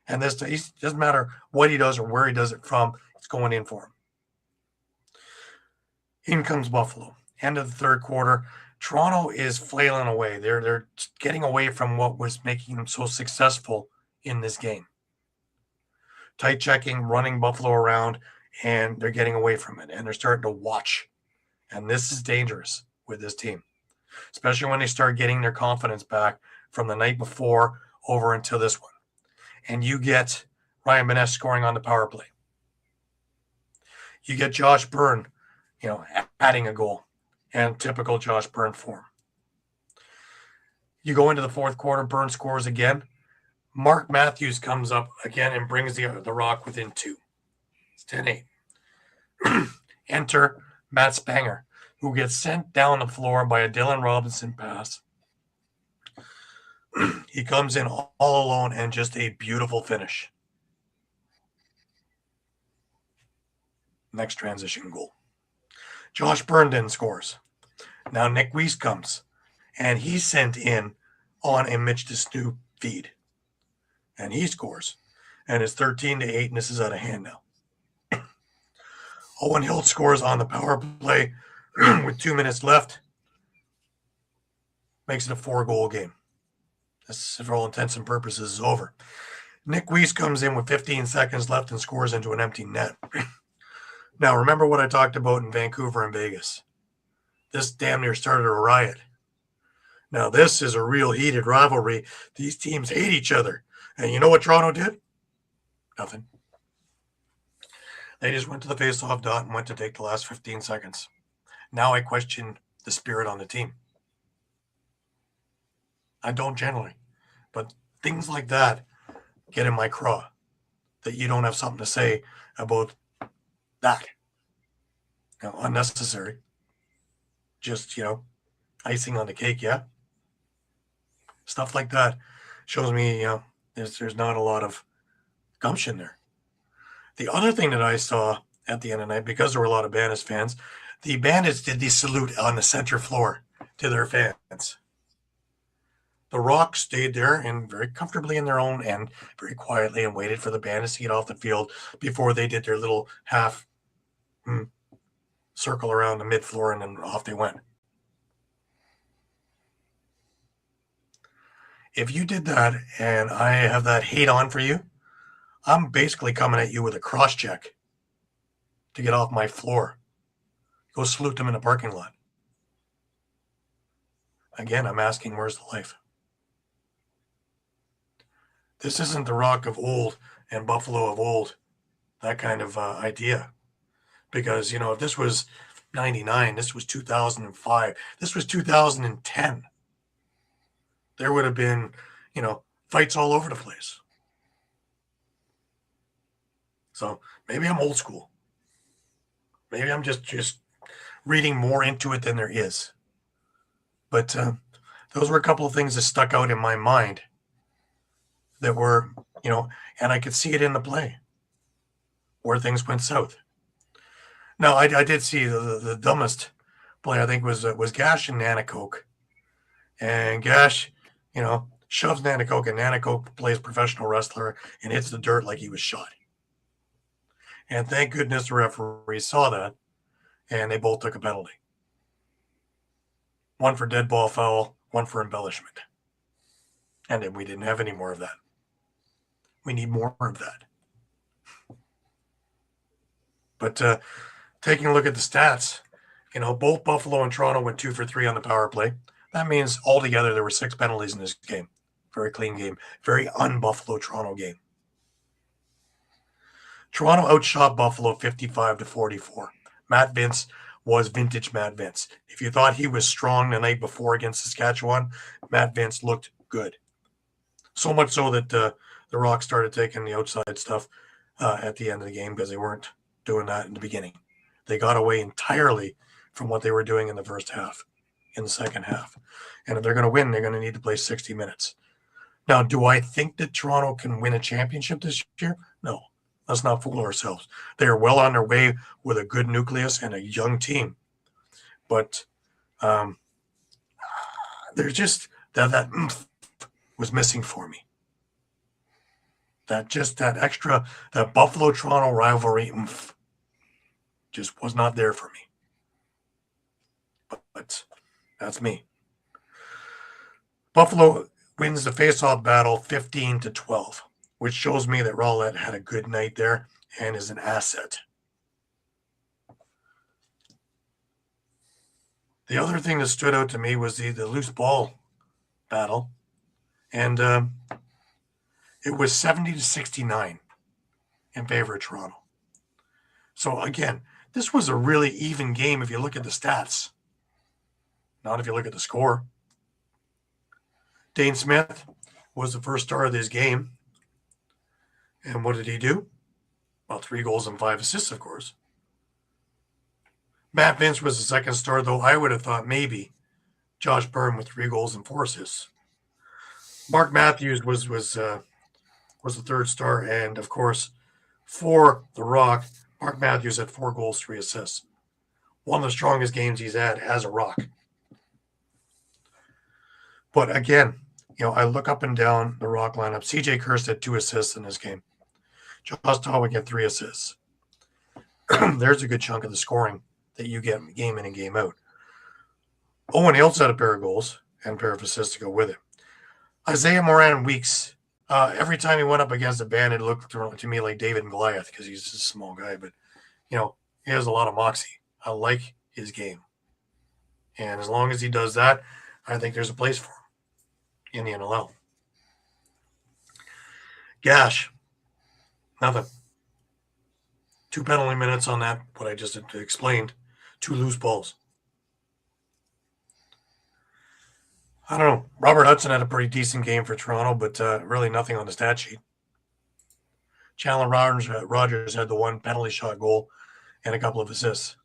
And this doesn't matter what he does or where he does it from, it's going in for him. In comes Buffalo. End of the third quarter. Toronto is flailing away. They're getting away from what was making them so successful in this game. Tight checking, running Buffalo around, and they're getting away from it. And they're starting to watch. And this is dangerous with this team, especially when they start getting their confidence back from the night before over into this one. And you get Ryan Benes scoring on the power play. You get Josh Byrne, adding a goal, and typical Josh Byrne form. You go into the fourth quarter, Byrne scores again. Mark Matthews comes up again and brings the Rock within 2. It's 10-8. Enter Matt Spanger, who gets sent down the floor by a Dylan Robinson pass. He comes in all alone and just a beautiful finish. Next transition goal. Josh Byrne scores. Now Nick Weiss comes, and he's sent in on a Mitch DeSnoop feed. And he scores. And it's 13-8, and this is out of hand now. Owen Hilt scores on the power play with 2 minutes left. Makes it a 4-goal game. This, for all intents and purposes, is over. Nick Weiss comes in with 15 seconds left and scores into an empty net. Now, remember what I talked about in Vancouver and Vegas. This damn near started a riot. Now, this is a real heated rivalry. These teams hate each other. And you know what Toronto did? Nothing. They just went to the face-off dot and went to take the last 15 seconds. Now I question the spirit on the team. I don't generally. But things like that get in my craw. That you don't have something to say about that. Unnecessary. Just, icing on the cake, yeah? Stuff like that shows me, there's not a lot of gumption there. The other thing that I saw at the end of the night, because there were a lot of Bandits fans, the Bandits did the salute on the center floor to their fans. The Rock stayed there and very comfortably in their own end, very quietly, and waited for the Bandits to get off the field before they did their little half circle around the mid-floor, and then off they went. If you did that and I have that hate on for you, I'm basically coming at you with a cross check to get off my floor. Go salute them in the parking lot. Again, I'm asking, where's the life? This isn't the Rock of old and Buffalo of old, that kind of idea. Because, if this was 99, this was 2005, this was 2010, there would have been, fights all over the place. So maybe I'm old school. Maybe I'm just reading more into it than there is. But those were a couple of things that stuck out in my mind that were, and I could see it in the play where things went south. Now, I did see the dumbest play, I think, was Gash and Nanakoke. And Gash, shoves Nanakoke, and Nanakoke plays professional wrestler and hits the dirt like he was shot. And thank goodness the referee saw that, and they both took a penalty. One for dead ball foul, one for embellishment. And then we didn't have any more of that. We need more of that. But taking a look at the stats, both Buffalo and Toronto went 2 for 3 on the power play. That means altogether there were 6 penalties in this game. Very clean game. Very un-Buffalo Toronto game. Toronto outshot Buffalo 55-44. Matt Vince was vintage Matt Vince. If you thought he was strong the night before against Saskatchewan, Matt Vince looked good. So much so that the Rock started taking the outside stuff at the end of the game because they weren't doing that in the beginning. They got away entirely from what they were doing in the first half, in the second half. And if they're going to win, they're going to need to play 60 minutes. Now, do I think that Toronto can win a championship this year? No. Let's not fool ourselves. They are well on their way with a good nucleus and a young team. But there's just that was missing for me. That Buffalo-Toronto rivalry just was not there for me. But that's me. Buffalo wins the face-off battle 15-12. Which shows me that Rowlett had a good night there and is an asset. The other thing that stood out to me was the loose ball battle. And it was 70-69 in favor of Toronto. So, again, this was a really even game if you look at the stats. Not if you look at the score. Dane Smith was the first star of this game. And what did he do? Well, 3 goals and 5 assists, of course. Matt Vince was the second star, though I would have thought maybe Josh Byrne with 3 goals and 4 assists. Mark Matthews was the third star, and of course, for the Rock, Mark Matthews had 4 goals, 3 assists. One of the strongest games he's had as a Rock. But again, I look up and down the Rock lineup. CJ Kirst had 2 assists in this game. Josh Tolwick had 3 assists. There's a good chunk of the scoring that you get game in and game out. Owen Hiltz had a pair of goals and a pair of assists to go with it. Isaiah Moran Weeks, every time he went up against a band, it looked to me like David and Goliath because he's a small guy. But, he has a lot of moxie. I like his game. And as long as he does that, I think there's a place for him in the NLL. Gash. Nothing. 2 penalty minutes on that, what I just explained. 2 loose balls. I don't know. Robert Hudson had a pretty decent game for Toronto, but really nothing on the stat sheet. Chandler Rogers had the 1 penalty shot goal and a couple of assists.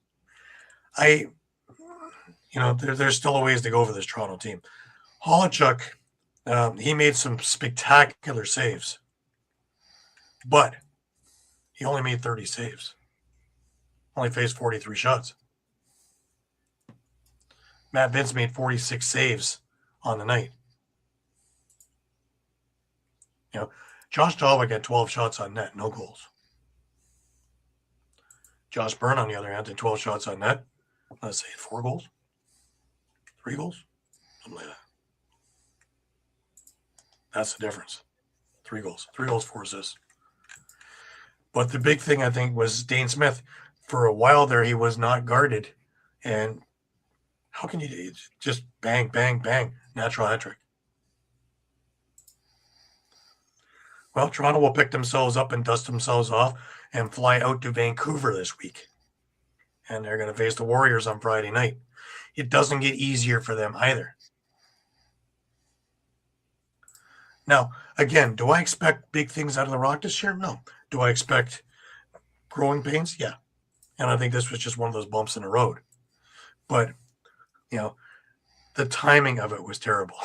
There's still a ways to go for this Toronto team. Holochuk, he made some spectacular saves. But he only made 30 saves. Only faced 43 shots. Matt Vince made 46 saves on the night. Josh Tolwick had 12 shots on net, no goals. Josh Byrne, on the other hand, had 12 shots on net. Let's say 4 goals. 3 goals? Something like that. That's the difference. 3 goals. 3 goals, 4 assists. But the big thing, I think, was Dane Smith. For a while there, he was not guarded. And how can you just bang, bang, bang, natural hat trick? Well, Toronto will pick themselves up and dust themselves off and fly out to Vancouver this week. And they're going to face the Warriors on Friday night. It doesn't get easier for them either. Now, again, do I expect big things out of the Rock this year? No. Do I expect growing pains? Yeah. And I think this was just one of those bumps in the road. But, the timing of it was terrible.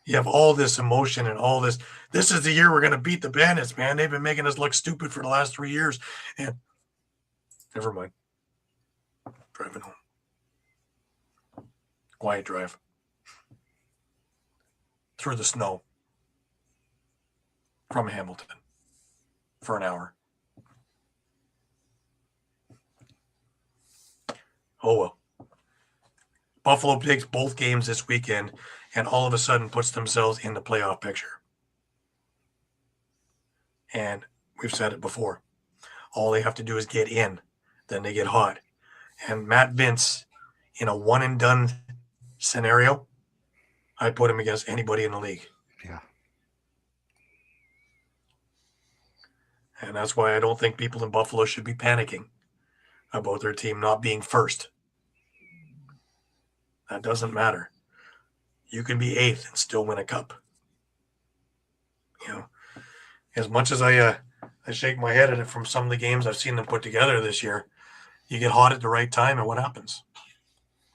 You have all this emotion and all this. This is the year we're going to beat the Bandits, man. They've been making us look stupid for the last 3 years. And never mind. Driving home. Quiet drive. Through the snow. From Hamilton. For an hour. Oh, well. Buffalo takes both games this weekend and all of a sudden puts themselves in the playoff picture. And we've said it before. All they have to do is get in, then they get hot. And Matt Vince, in a one and done scenario, I'd put him against anybody in the league. Yeah. And that's why I don't think people in Buffalo should be panicking about their team not being first. That doesn't matter. You can be eighth and still win a cup. You know, as much as I shake my head at it from some of the games I've seen them put together this year, you get hot at the right time, and what happens?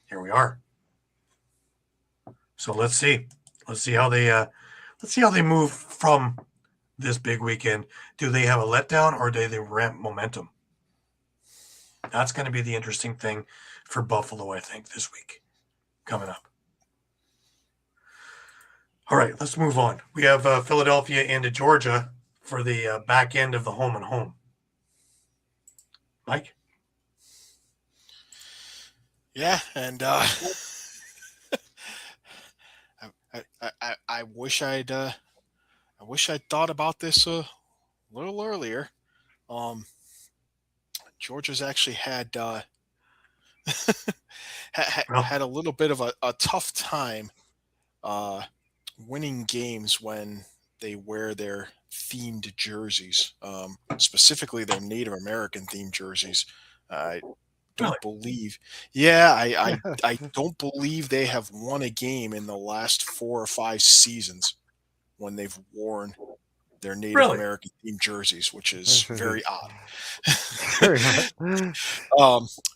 Here we are. So let's see. Let's see how they move from this big weekend. Do they have a letdown or do they ramp momentum? That's going to be the interesting thing for Buffalo, I think, this week coming up. All right, let's move on. We have Philadelphia into Georgia for the back end of the home and home. Mike? Yeah, and I wish I'd thought about this a little earlier. Georgia's actually had had a little bit of a tough time winning games when they wear their themed jerseys, specifically their Native American themed jerseys. I don't believe. Yeah, I don't believe they have won a game in the last 4 or 5 seasons when they've worn their Native American themed jerseys, which is very odd.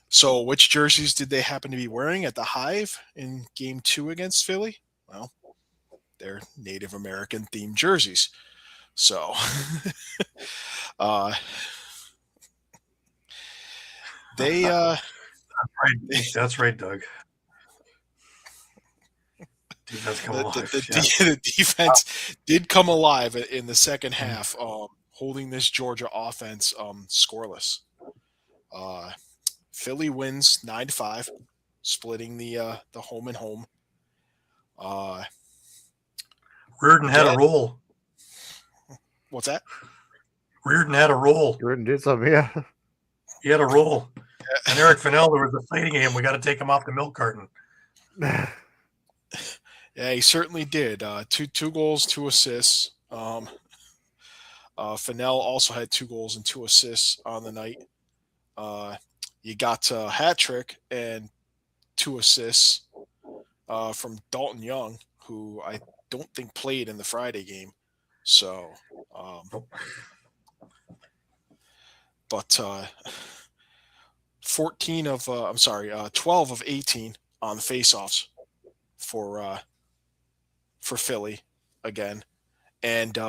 So which jerseys did they happen to be wearing at the Hive in game 2 against Philly? Well, they're Native American themed jerseys. So they that's right, Doug. Defense come alive. The defense did come alive in the second half, holding this Georgia offense scoreless. Philly wins 9-5, splitting the home and home. Reardon had a roll. What's that? Reardon had a roll. Reardon did something, yeah. He had a roll. And Eric Fennell, there was a fighting him. We got to take him off the milk carton. Yeah, he certainly did. Two goals, 2 assists. Fennell also had 2 goals and 2 assists on the night. You got a hat trick and 2 assists from Dalton Young, who I don't think played in the Friday game. So, but 12 of 18 on the faceoffs for Philly again, and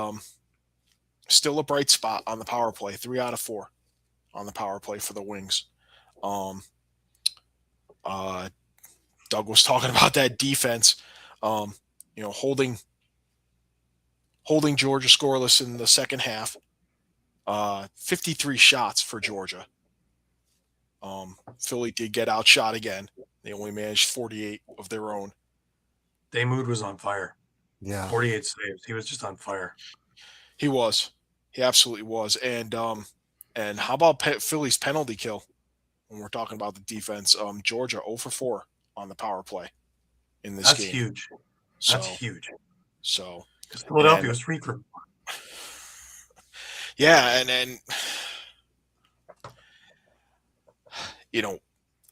still a bright spot on the power play. 3 out of 4 on the power play for the Wings. Doug was talking about that defense, holding Georgia scoreless in the second half. 53 shots for Georgia. Philly did get outshot again. They only managed 48 of their own. Damoud was on fire. Yeah. 48 saves. He was just on fire. He was. He absolutely was. And how about Philly's penalty kill when we're talking about the defense? Georgia 0 for 4 on the power play in this game. That's huge. That's huge. So because Philadelphia was 3 for 4. Yeah, and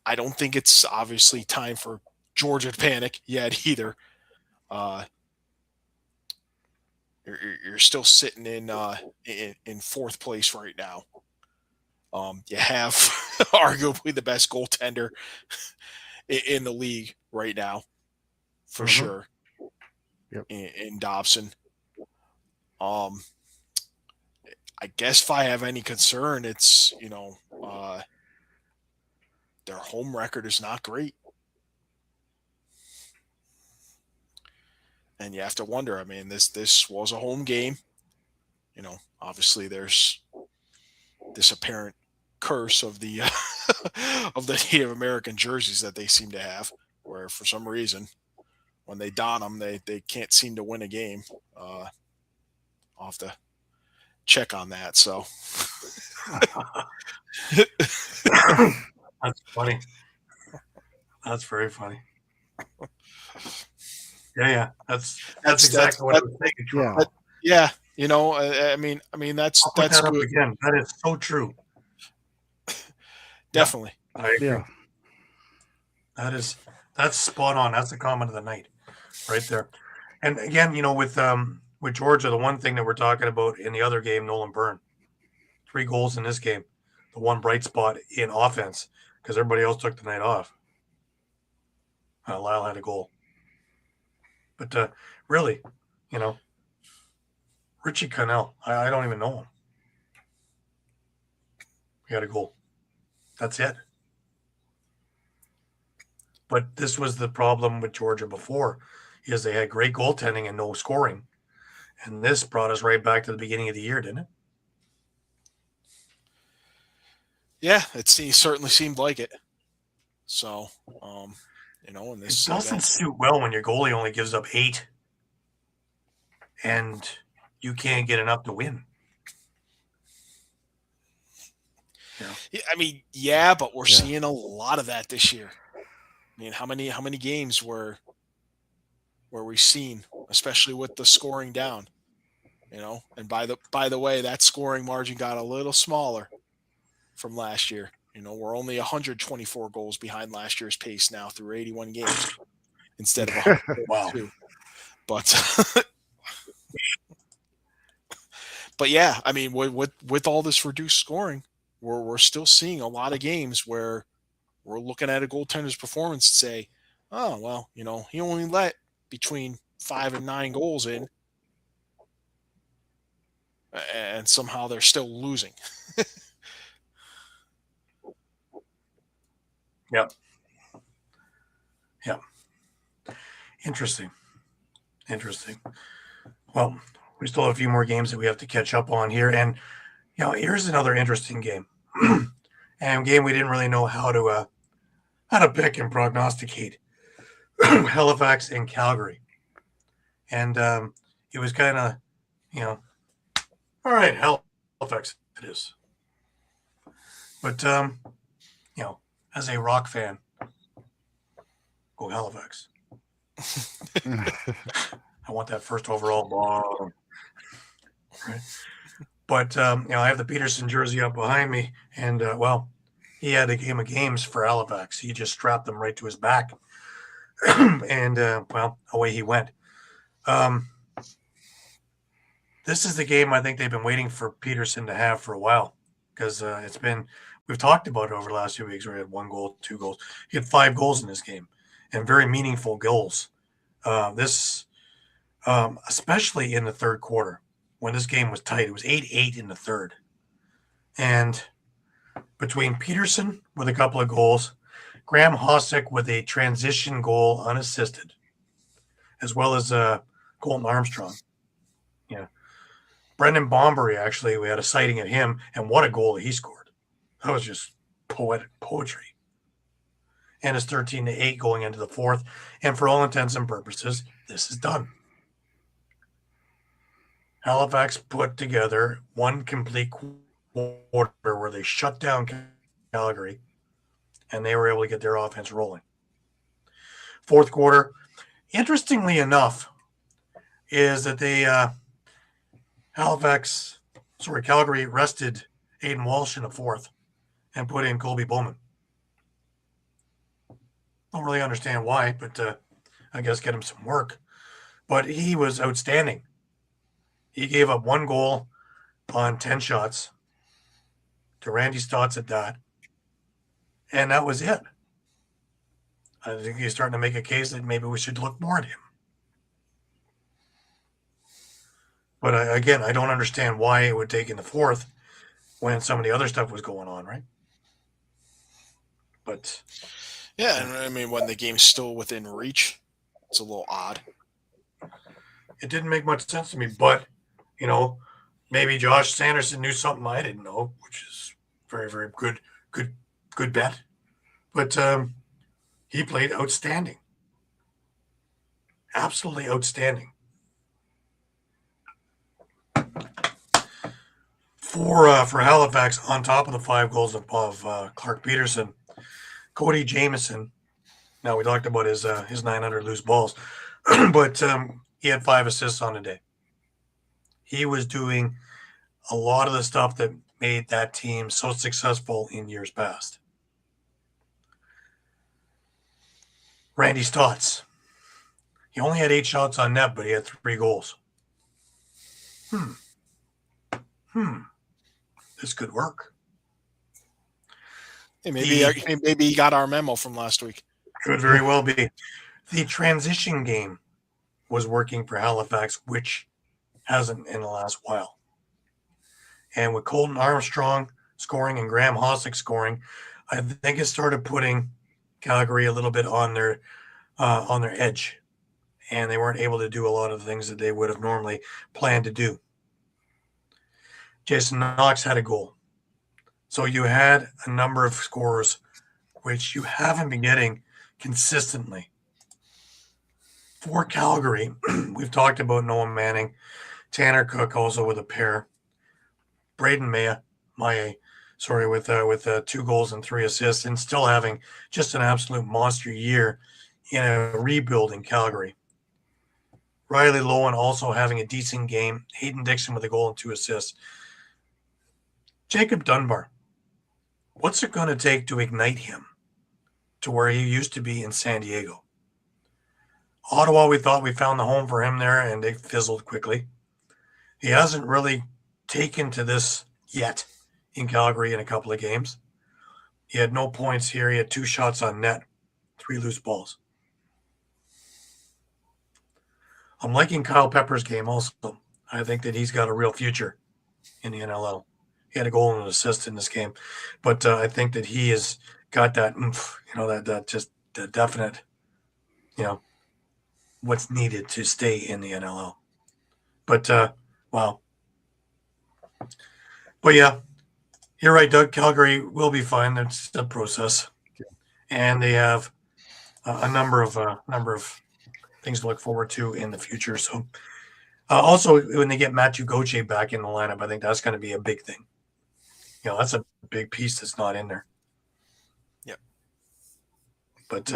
I don't think it's obviously time for Georgia to panic yet either. You're still sitting in 4th place right now. You have arguably the best goaltender in the league right now, for sure. Yep. In Dobson. I guess if I have any concern, it's their home record is not great. And you have to wonder, I mean, this was a home game. Obviously there's this apparent curse of the of the Native American jerseys that they seem to have, where for some reason when they don them, they can't seem to win a game. I'll have to check on that. So That's funny. That's very funny. Yeah. That's exactly what I was thinking. Yeah. Yeah, I mean that's I'll put that up good. again. That is so true. Definitely. I agree. Yeah. That's spot on. That's the comment of the night, right there. And again, with Georgia, the one thing that we're talking about in the other game, Nolan Byrne, 3 goals in this game, the one bright spot in offense because everybody else took the night off. Lyle had a goal, but really, Richie Cannell, I don't even know him. He had a goal. That's it. But this was the problem with Georgia before, is they had great goaltending and no scoring. And this brought us right back to the beginning of the year, didn't it? Yeah, it certainly seemed like it. So, and this it doesn't suit well when your goalie only gives up 8 and you can't get enough to win. Yeah, I mean, yeah, but we're seeing a lot of that this year. I mean, how many games were we seen, especially with the scoring down, and by the way, that scoring margin got a little smaller from last year. We're only 124 goals behind last year's pace now through 81 games instead of 142. Wow. But yeah, I mean, with all this reduced scoring, we're still seeing a lot of games where we're looking at a goaltender's performance and say, oh, well, he only let between 5 and 9 goals in, and somehow they're still losing. Yep. Interesting. Well, we still have a few more games that we have to catch up on here. And, here's another interesting game. And a game we didn't really know how to pick and prognosticate. Halifax and Calgary. And it was kind of, all right, Halifax it is. But, as a Rock fan, go Halifax. I want that first overall ball. Right. But, I have the Peterson jersey up behind me, and, he had a game of games for Halifax. He just strapped them right to his back, and, away he went. This is the game I think they've been waiting for Peterson to have for a while, because we've talked about it over the last few weeks where he had 1 goal, 2 goals. He had 5 goals in this game, and very meaningful goals. Especially in the third quarter, when this game was tight. It was 8-8 in the third. And between Peterson with a couple of goals, Graham Kostiuk with a transition goal unassisted, as well as Colton Armstrong. Yeah. Brendan Bombery, actually, we had a sighting at him, and what a goal he scored. That was just poetry. And it's 13-8 going into the fourth. And for all intents and purposes, this is done. Halifax put together 1 complete quarter where they shut down Calgary, and they were able to get their offense rolling. Fourth quarter, interestingly enough, is that Calgary rested Aiden Walsh in the fourth and put in Colby Bowman. Don't really understand why, but I guess get him some work. But he was outstanding. He gave up 1 goal on 10 shots to Randy Stotts at that. And that was it. I think he's starting to make a case that maybe we should look more at him. But again, I don't understand why it would take in the fourth when some of the other stuff was going on, right? But yeah, and I mean, when the game's still within reach, it's a little odd. It didn't make much sense to me, but maybe Josh Sanderson knew something I didn't know, which is very, very good bet. But he played outstanding. Absolutely outstanding. For Halifax, on top of the 5 goals of Clark Peterson, Cody Jamieson. Now we talked about his 900 loose balls, but he had 5 assists on the day. He was doing a lot of the stuff that made that team so successful in years past. Randy Stotts. He only had 8 shots on net, but he had 3 goals. This could work. Hey, maybe he got our memo from last week. Could very well be. The transition game was working for Halifax, which hasn't in the last while. And with Colton Armstrong scoring and Graham Hossack scoring, I think it started putting Calgary a little bit on their edge, and they weren't able to do a lot of the things that they would have normally planned to do. Jason Knox had a goal. So you had a number of scores which you haven't been getting consistently. For Calgary, we've talked about Noah Manning, Tanner Cook also with a pair, Braden Maye, with 2 goals and 3 assists, and still having just an absolute monster year in a rebuild in Calgary. Riley Lowen also having a decent game. Hayden Dixon with a goal and 2 assists. Jacob Dunbar, what's it going to take to ignite him to where he used to be in San Diego? Ottawa, we thought we found the home for him there, and they fizzled quickly. He hasn't really taken to this yet in Calgary in a couple of games. He had no points here. He had 2 shots on net, 3 loose balls. I'm liking Kyle Pepper's game also. I think that he's got a real future in the NLL. He had a goal and an assist in this game, but I think that he has got that, that definite, what's needed to stay in the NLL. But wow. But yeah, you're right, Doug. Calgary will be fine. It's a process, and they have a number of things to look forward to in the future. So, also when they get Matthew Gauthier back in the lineup, I think that's going to be a big thing. That's a big piece that's not in there. Yep. But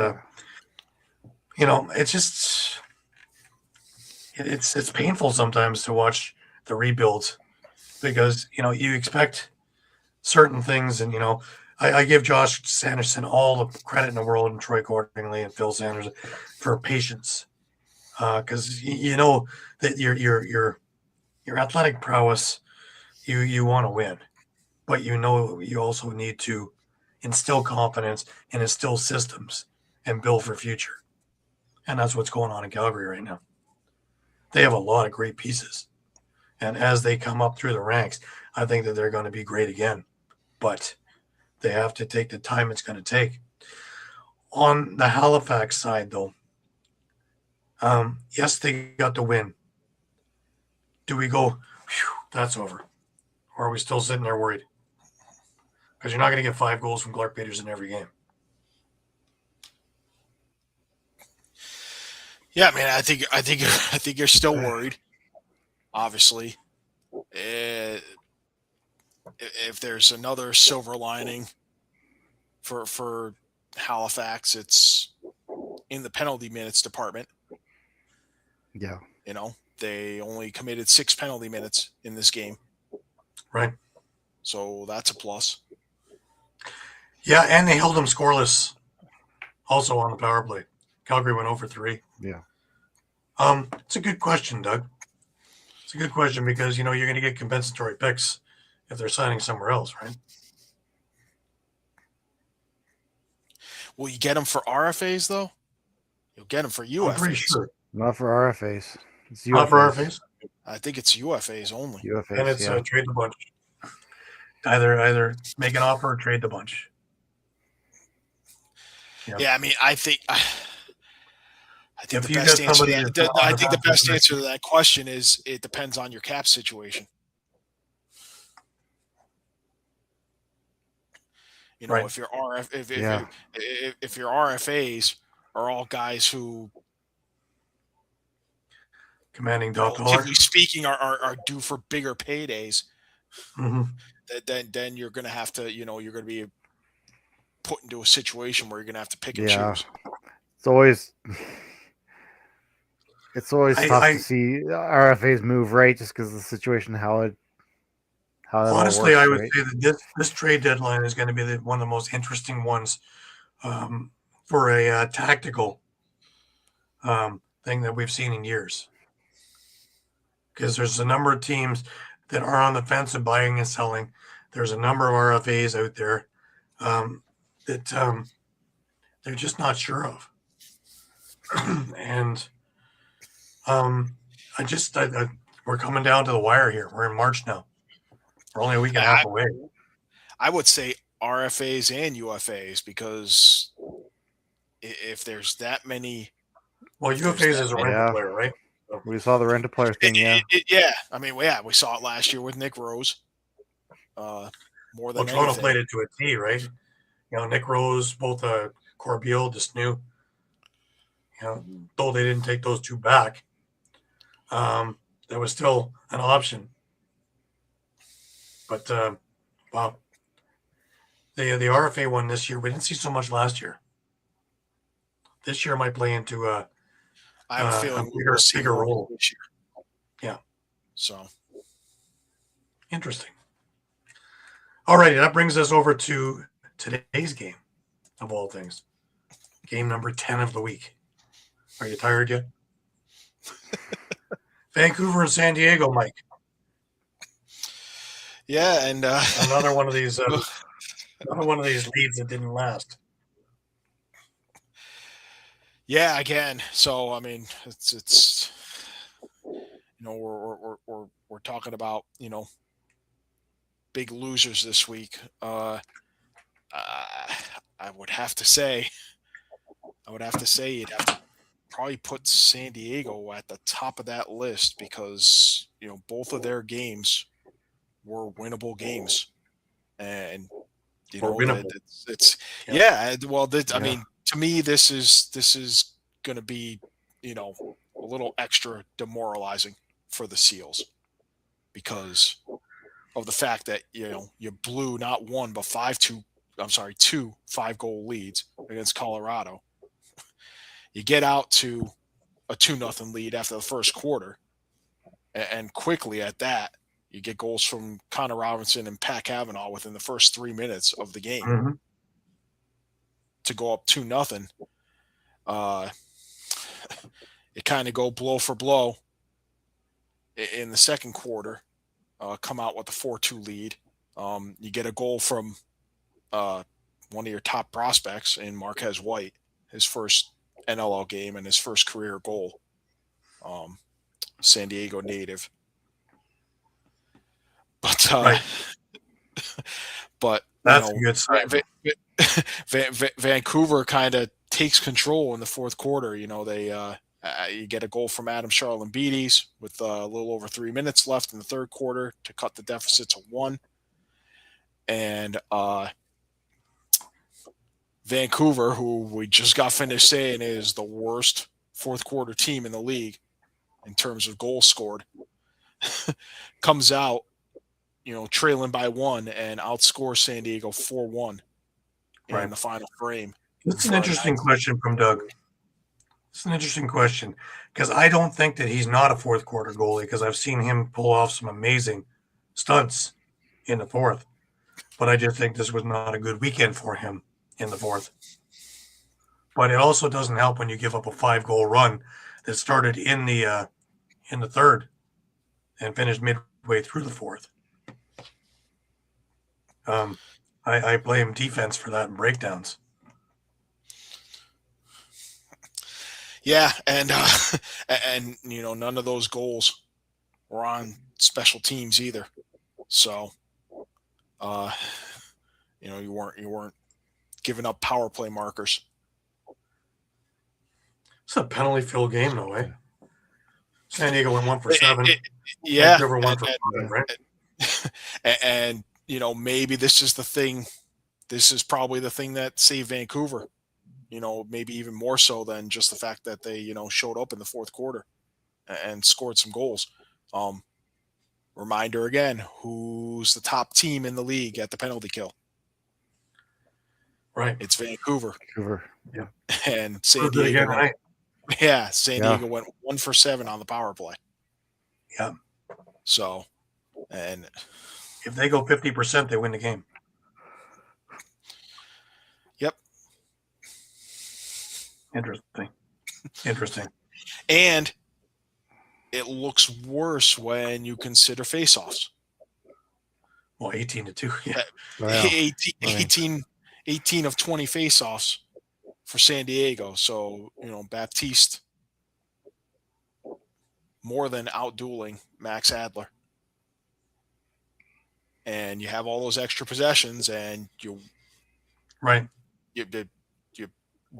it's just it's painful sometimes to watch the rebuilds because you expect certain things, and I give Josh Sanderson all the credit in the world, and Troy Cordingley and Phil Sanders for patience, because that your athletic prowess, you want to win, but you also need to instill confidence and instill systems and build for future, and that's what's going on in Calgary right now. They have a lot of great pieces, and as they come up through the ranks, I think that they're going to be great again, but they have to take the time it's going to take. On the Halifax side, though, yes, they got the win. Do we go, that's over? Or are we still sitting there worried? Because you're not going to get 5 goals from Clark Peterson every game. Yeah, man, I think you're still worried. Obviously, if there's another silver lining for Halifax, it's in the penalty minutes department. Yeah, they only committed 6 penalty minutes in this game, right? So that's a plus. Yeah, and they held them scoreless also on the power play. Calgary went 0 for 3. Yeah. It's a good question, Doug. It's a good question because, you're going to get compensatory picks if they're signing somewhere else, right? Will you get them for RFAs, though? You'll get them for UFAs. I'm pretty sure. Not for RFAs. It's UFAs. Not for RFAs? I think it's UFAs only. UFAs, and it's trade the bunch. Either make an offer or trade the bunch. Yeah, I mean, I think If the you best get answer somebody to that's that, I think the on best the answer to that question is it depends on your cap situation. Right. If your if your RFAs are all guys who, commanding top dollar. relatively speaking, are due for bigger paydays, hmm then you're going to have to, you're going to be put into a situation where you're going to have to pick and Yeah. choose. It's always tough to I see RFAs move, right? Just because of the situation, how that all honestly, works, I would right? say that this trade deadline is going to be one of the most interesting ones for a tactical thing that we've seen in years. Because there's a number of teams that are on the fence of buying and selling. There's a number of RFAs out there that they're just not sure of. And we're coming down to the wire here. We're in March now. We're only a week and a half away. I would say RFAs and UFAs, because if there's that many, Well, UFAs is a rental Yeah. player, right? We saw the rent a player thing, yeah. yeah. I mean, we saw it last year with Nick Rose. More Well, than Toronto anything. played it to a T, right? Nick Rose, both Corbeil, Desnu. Though they didn't take those two back, there was still an option. But wow, the RFA one this year, we didn't see so much last year. This year might play into I have a feeling bigger, bigger role this year. Yeah. So interesting. All righty, that brings us over to today's game, of all things. Game number 10 of the week. Are you tired yet? Vancouver and San Diego, Mike. Yeah, and another one of these leads that didn't last. Yeah, again. So I mean, it's we're talking about big losers this week. I would have to say you'd have to probably put San Diego at the top of that list, because both of their games were winnable games, and it's well, I mean, to me, this is going to be a little extra demoralizing for the Seals, because of the fact that you blew not one but two 5-goal leads against Colorado. You get out to a 2-0 lead after the first quarter, and quickly at that, you get goals from Connor Robinson and Pat Cavanaugh within the first 3 minutes of the game to go up 2-0. It kind of go blow for blow in the second quarter. Come out with a 4-2 lead. You get a goal from one of your top prospects in Marquez White, his first NLL game and his first career goal. San Diego native. But right. But that's a good sign. Vancouver kind of takes control in the fourth quarter. They you get a goal from Adam Charlambides with a little over 3 minutes left in the third quarter to cut the deficit to 1. And Vancouver, who we just got finished saying is the worst fourth quarter team in the league in terms of goals scored, comes out, trailing by 1 and outscores San Diego 4-1 in the final frame. That's an interesting question from Doug. It's an interesting question, because I don't think that he's not a fourth quarter goalie, because I've seen him pull off some amazing stunts in the fourth. But I just think this was not a good weekend for him in the fourth. But it also doesn't help when you give up a 5-goal run that started in the third and finished midway through the fourth. I blame defense for that and breakdowns. Yeah, and none of those goals were on special teams either. So, you weren't giving up power play markers. It's a penalty filled game, though, eh? San Diego went 1 for 7. Yeah, Vancouver 1 for 5, right? And maybe this is the thing. This is probably the thing that saved Vancouver. Maybe even more so than just the fact that they, showed up in the fourth quarter and scored some goals. Reminder again, who's the top team in the league at the penalty kill? Right. It's Vancouver. Yeah. And San Proved it Diego again went, tonight. yeah, San Diego went 1 for 7 on the power play. Yeah. So, and If they go 50%, they win the game. yep. Interesting. And it looks worse when you consider faceoffs. Well, 18-2. Yeah. Wow. 18 of 20 faceoffs for San Diego. So, Baptiste more than outdueling Max Adler. And you have all those extra possessions, and you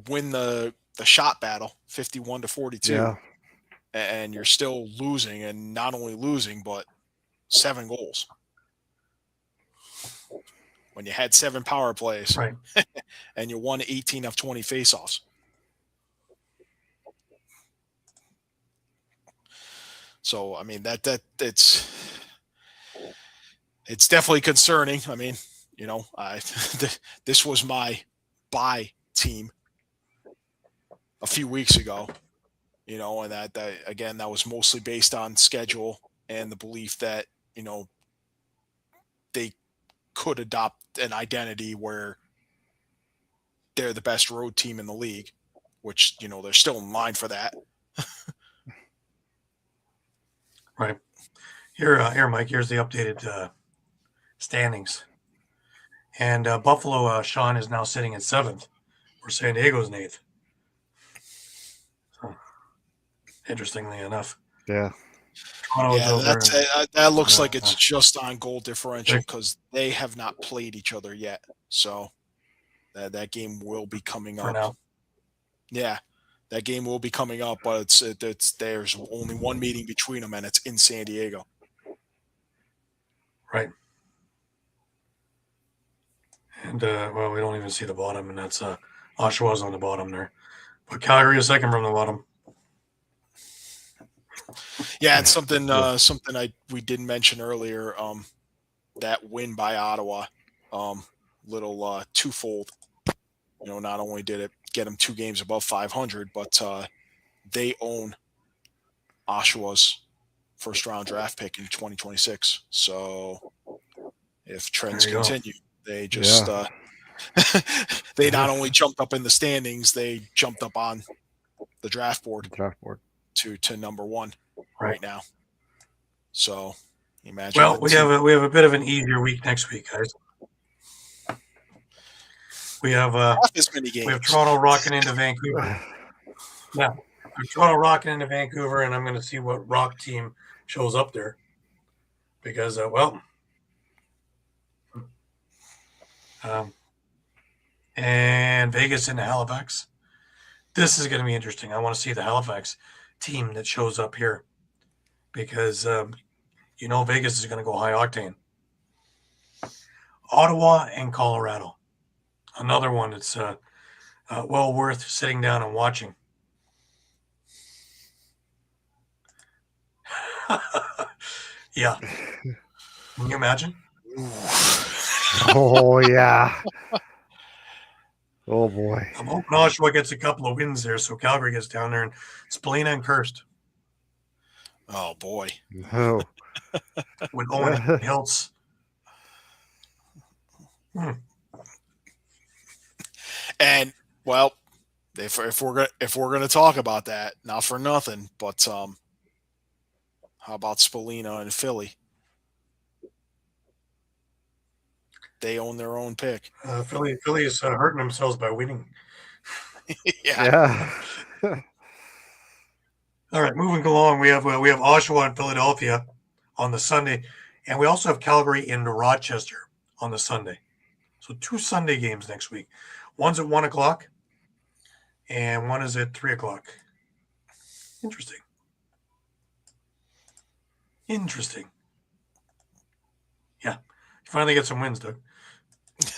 win the shot battle 51-42. Yeah. And you're still losing, and not only losing, but 7 goals. When you had 7 power plays, Right. and you won 18 of 20 faceoffs. So, I mean, it's definitely concerning. I mean, this was my buy team a few weeks ago, and that again, that was mostly based on schedule and the belief that, they could adopt an identity where they're the best road team in the league, which, they're still in line for that. Right. Here, Mike, here's the updated standings. And Buffalo, Shawn, is now sitting at 7th, where San Diego's in 8th. So, interestingly enough. Yeah. That looks like it's just on goal differential because they have not played each other yet. So that game will be coming for up. now. Yeah, that game will be coming up, but there's only one meeting between them, and it's in San Diego. Right. And well, we don't even see the bottom, and that's Oshawa's on the bottom there, but Calgary is second from the bottom. Yeah, it's something we didn't mention earlier. That win by Ottawa, little twofold. Not only did it get them 2 games above 500, but they own Oshawa's first round draft pick in 2026. So if trends continue, they just they not only jumped up in the standings, they jumped up on the draft board to number 1 right now. So imagine. Well, we have a bit of an easier week next week, guys. We have Toronto rocking into Vancouver. Yeah, Toronto rocking into Vancouver, and I'm going to see what Rock team shows up there because, and Vegas into Halifax. This is going to be interesting. I want to see the Halifax team that shows up here because, Vegas is going to go high octane. Ottawa and Colorado. Another one that's well worth sitting down and watching. Yeah. Can you imagine? Oh, yeah. Oh, boy. I'm hoping Oshawa gets a couple of wins there, so Calgary gets down there and Spalina and Cursed. Oh, boy. Oh. With Owen and Hiltz. And, well, if we're gonna talk about that, not for nothing, but how about Spalina and Philly? They own their own pick. Philly is hurting themselves by winning. Yeah. All right, moving along, we have Oshawa and Philadelphia on the Sunday, and we also have Calgary and Rochester on the Sunday. So 2 Sunday games next week. One's at 1:00, and one is at 3:00. Interesting. Yeah, you finally get some wins, Doug.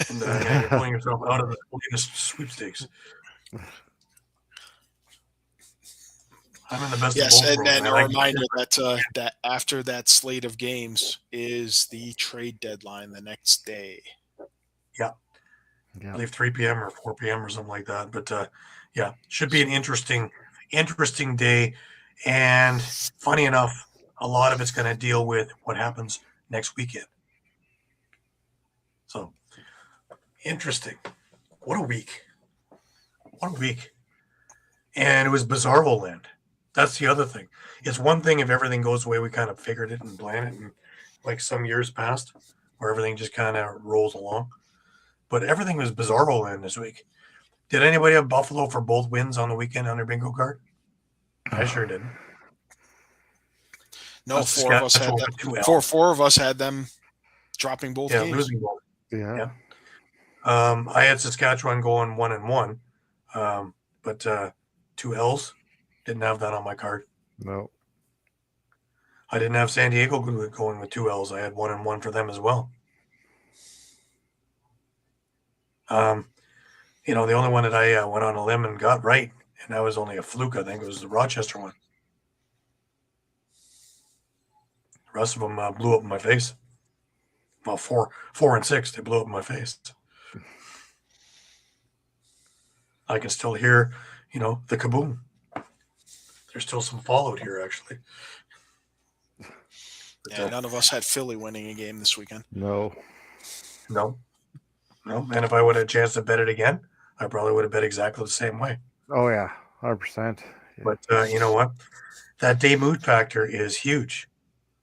And you're pulling yourself out of the sweepstakes. I'm in the best Yes, of both and worlds. then I a like reminder that after that slate of games is the trade deadline the next day. I believe 3 p.m. or 4 p.m. or something like that. But yeah, should be an interesting day. And funny enough, a lot of it's going to deal with what happens next weekend. So interesting. What a week. What a week. And it was Bizarro Land. That's the other thing. It's one thing if everything goes the way we kind of figured it and planned it, and like some years past, where everything just kind of rolls along. But everything was Bizarro Land this week. Did anybody have Buffalo for both wins on the weekend on their bingo card? I sure didn't. No, four of us had that. Four of us had them dropping both games. Losing both. Yeah. I had Saskatchewan going 1-1, but 2 L's. Didn't have that on my card. No. I didn't have San Diego going with 2 L's. I had 1-1 for them as well. The only one that I went on a limb and got right, and that was only a fluke, I think, it was the Rochester one. The rest of them blew up in my face. Well, 4 and 6, they blew up in my face. I can still hear, the kaboom. There's still some fallout here, actually. Yeah, none of us had Philly winning a game this weekend. No. And if I would have a chance to bet it again, I probably would have bet exactly the same way. Oh, yeah. 100%. Yeah. But you know what? That day mood factor is huge.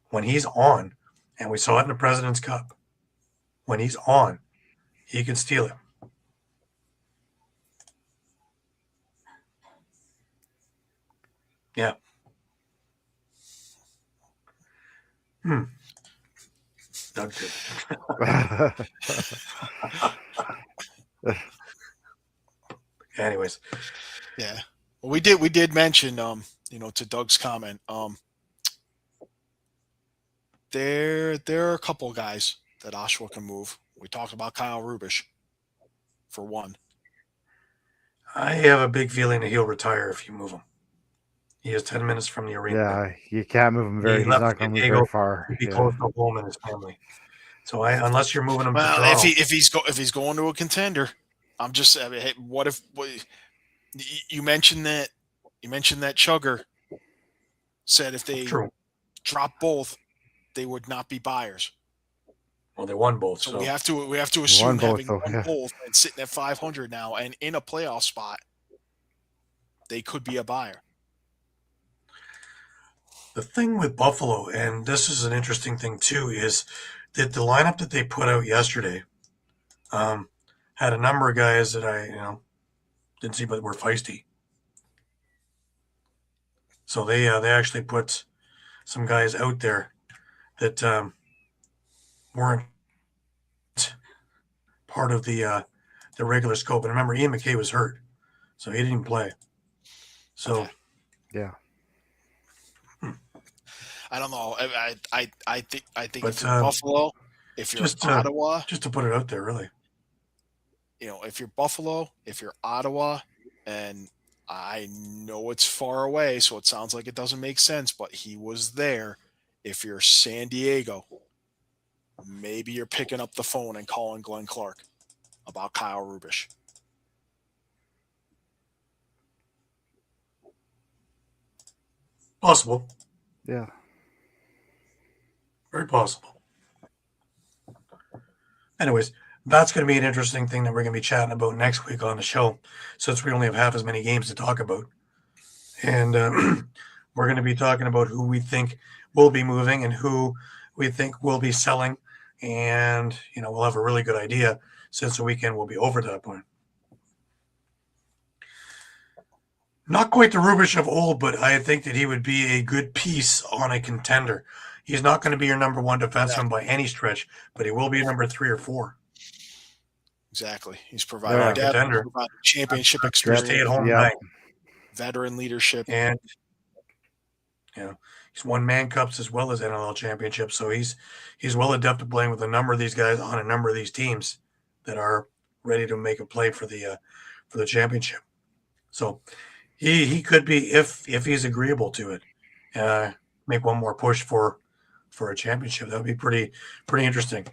When he's on, and we saw it in the President's Cup, when he's on, he can steal it. Yeah. Doug did. Anyways. Yeah. Well, we did mention, to Doug's comment, there are a couple of guys that Oshawa can move. We talked about Kyle Rubish, for one. I have a big feeling that he'll retire if you move him. He is 10 minutes from the arena. Yeah, you can't move him very. He's not going to move very far. He'd be close to home and his family. So unless you're moving him, to Toronto, if he's going to a contender, hey, what if you mentioned that Chugger said if they drop both, they would not be buyers. Well, they won both, so we have to assume having won both and sitting at 500 now and in a playoff spot, they could be a buyer. The thing with Buffalo, and this is an interesting thing too, is that the lineup that they put out yesterday had a number of guys that I didn't see, but were feisty. So they actually put some guys out there that weren't part of the regular scope. And remember, Ian McKay was hurt, so he didn't even play. So yeah. I don't know. I think if you're Buffalo, if you're Ottawa, just to put it out there, really. If you're Buffalo, if you're Ottawa, and I know it's far away, so it sounds like it doesn't make sense, but he was there. If you're San Diego, maybe you're picking up the phone and calling Glenn Clark about Kyle Rubish. Possible. Yeah. Very possible. Anyways, that's going to be an interesting thing that we're going to be chatting about next week on the show, since we only have half as many games to talk about. And we're going to be talking about who we think will be moving and who we think will be selling. And, we'll have a really good idea since the weekend will be over at that point. Not quite the Rubish of old, but I think that he would be a good piece on a contender. He's not going to be your number one defenseman by any stretch, but he will be your number 3 or 4. Exactly. He's providing depth, championship experience, stay-at-home guy, veteran leadership, and he's won Man Cups as well as NLL championships. So he's well adept at playing with a number of these guys on a number of these teams that are ready to make a play for the championship. So He could be if he's agreeable to it. Make one more push for a championship. That would be pretty interesting.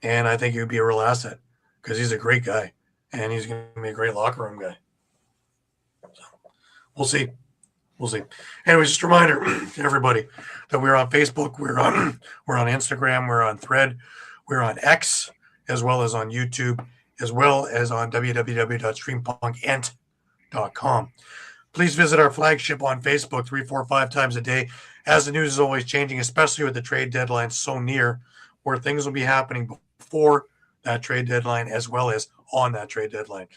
And I think he would be a real asset because he's a great guy and he's going to be a great locker room guy. So we'll see. We'll see. Anyways, just a reminder to everybody that we're on Facebook, we're on Instagram, we're on Thread, we're on X, as well as on YouTube, as well as on www.streampunkentertainment.com. Please visit our flagship on Facebook 3, 4, 5 times a day, as the news is always changing, especially with the trade deadline so near, where things will be happening before that trade deadline as well as on that trade deadline.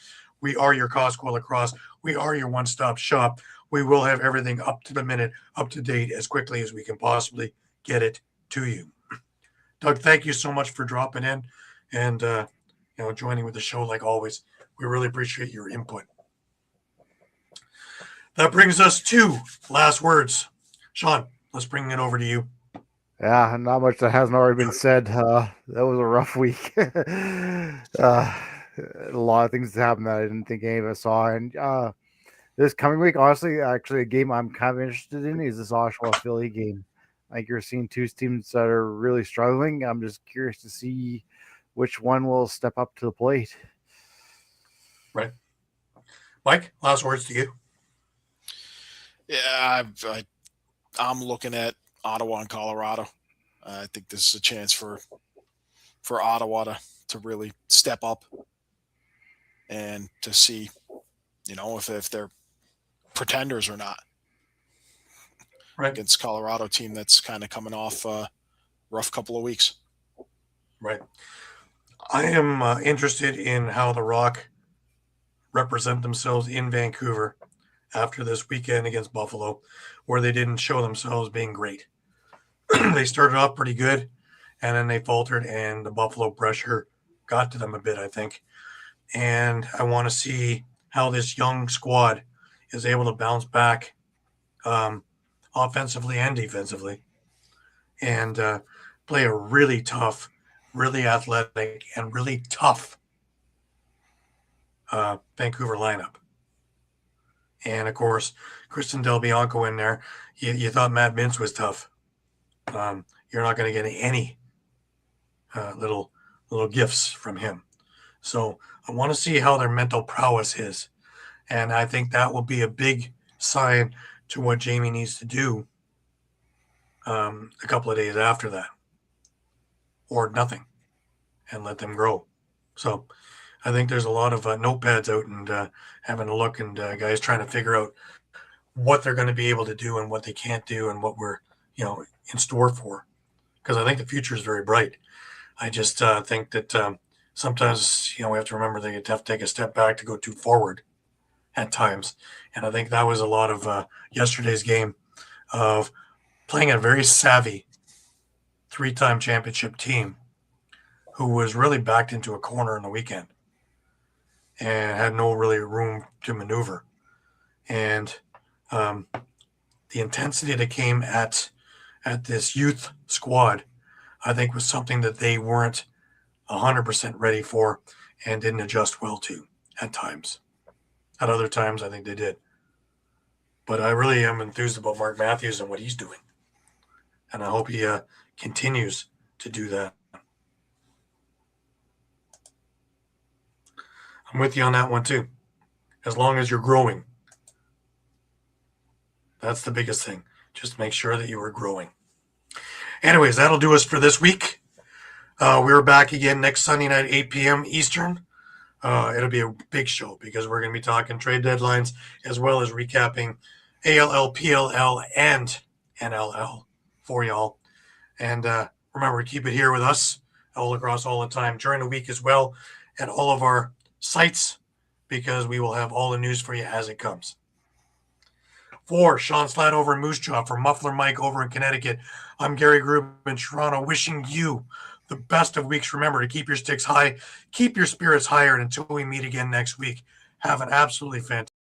We are your Kostiuk Lacrosse. We are your one-stop shop. We will have everything up to the minute, up to date as quickly as we can possibly get it to you. Doug, thank you so much for dropping in and joining with the show like always. We really appreciate your input. That brings us to last words. Shawn, let's bring it over to you. Yeah, not much that hasn't already been said. That was a rough week. A lot of things happened that I didn't think any of us saw. And this coming week, honestly, actually, a game I'm kind of interested in is this Oshawa Philly game. Like, you're seeing two teams that are really struggling. I'm just curious to see which one will step up to the plate. Right. Mike, last words to you. Yeah, I'm looking at Ottawa and Colorado. I think this is a chance for Ottawa to really step up and to see, if they're pretenders or not. Right. Against Colorado team that's kind of coming off a rough couple of weeks. Right. I am interested in how the Rock represent themselves in Vancouver after this weekend against Buffalo, where they didn't show themselves being great. They started off pretty good, and then they faltered, and the Buffalo pressure got to them a bit, I think. And I want to see how this young squad is able to bounce back offensively and defensively and play a really tough, really athletic, and really tough Vancouver lineup. And, of course, Kristen Del Bianco in there. You thought Matt Mintz was tough. You're not going to get any little gifts from him. So I want to see how their mental prowess is. And I think that will be a big sign to what Jamie needs to do a couple of days after that. Or nothing. And let them grow. So I think there's a lot of notepads out and having a look and guys trying to figure out what they're going to be able to do and what they can't do and what we're, in store for. Because I think the future is very bright. I just think that sometimes, we have to remember that you have to take a step back to go too forward at times. And I think that was a lot of yesterday's game of playing a very savvy 3-time championship team who was really backed into a corner in the weekend and had no really room to maneuver. And the intensity that came at this youth squad, I think, was something that they weren't 100% ready for and didn't adjust well to at times. At other times, I think they did. But I really am enthused about Mark Matthews and what he's doing. And I hope he continues to do that. I'm with you on that one too. As long as you're growing. That's the biggest thing. Just make sure that you are growing. Anyways, that'll do us for this week. We're back again next Sunday night, 8 p.m. Eastern. It'll be a big show because we're going to be talking trade deadlines as well as recapping ALL, PLL, and NLL for y'all. And remember, keep it here with us all across all the time during the week as well at all of our sites because we will have all the news for you as it comes. For Shawn Slaght over in Moose Jaw, for Muffler Mike over in Connecticut, I'm Gary Groob in Toronto wishing you the best of weeks. Remember to keep your sticks high, keep your spirits higher, and until we meet again next week, have an absolutely fantastic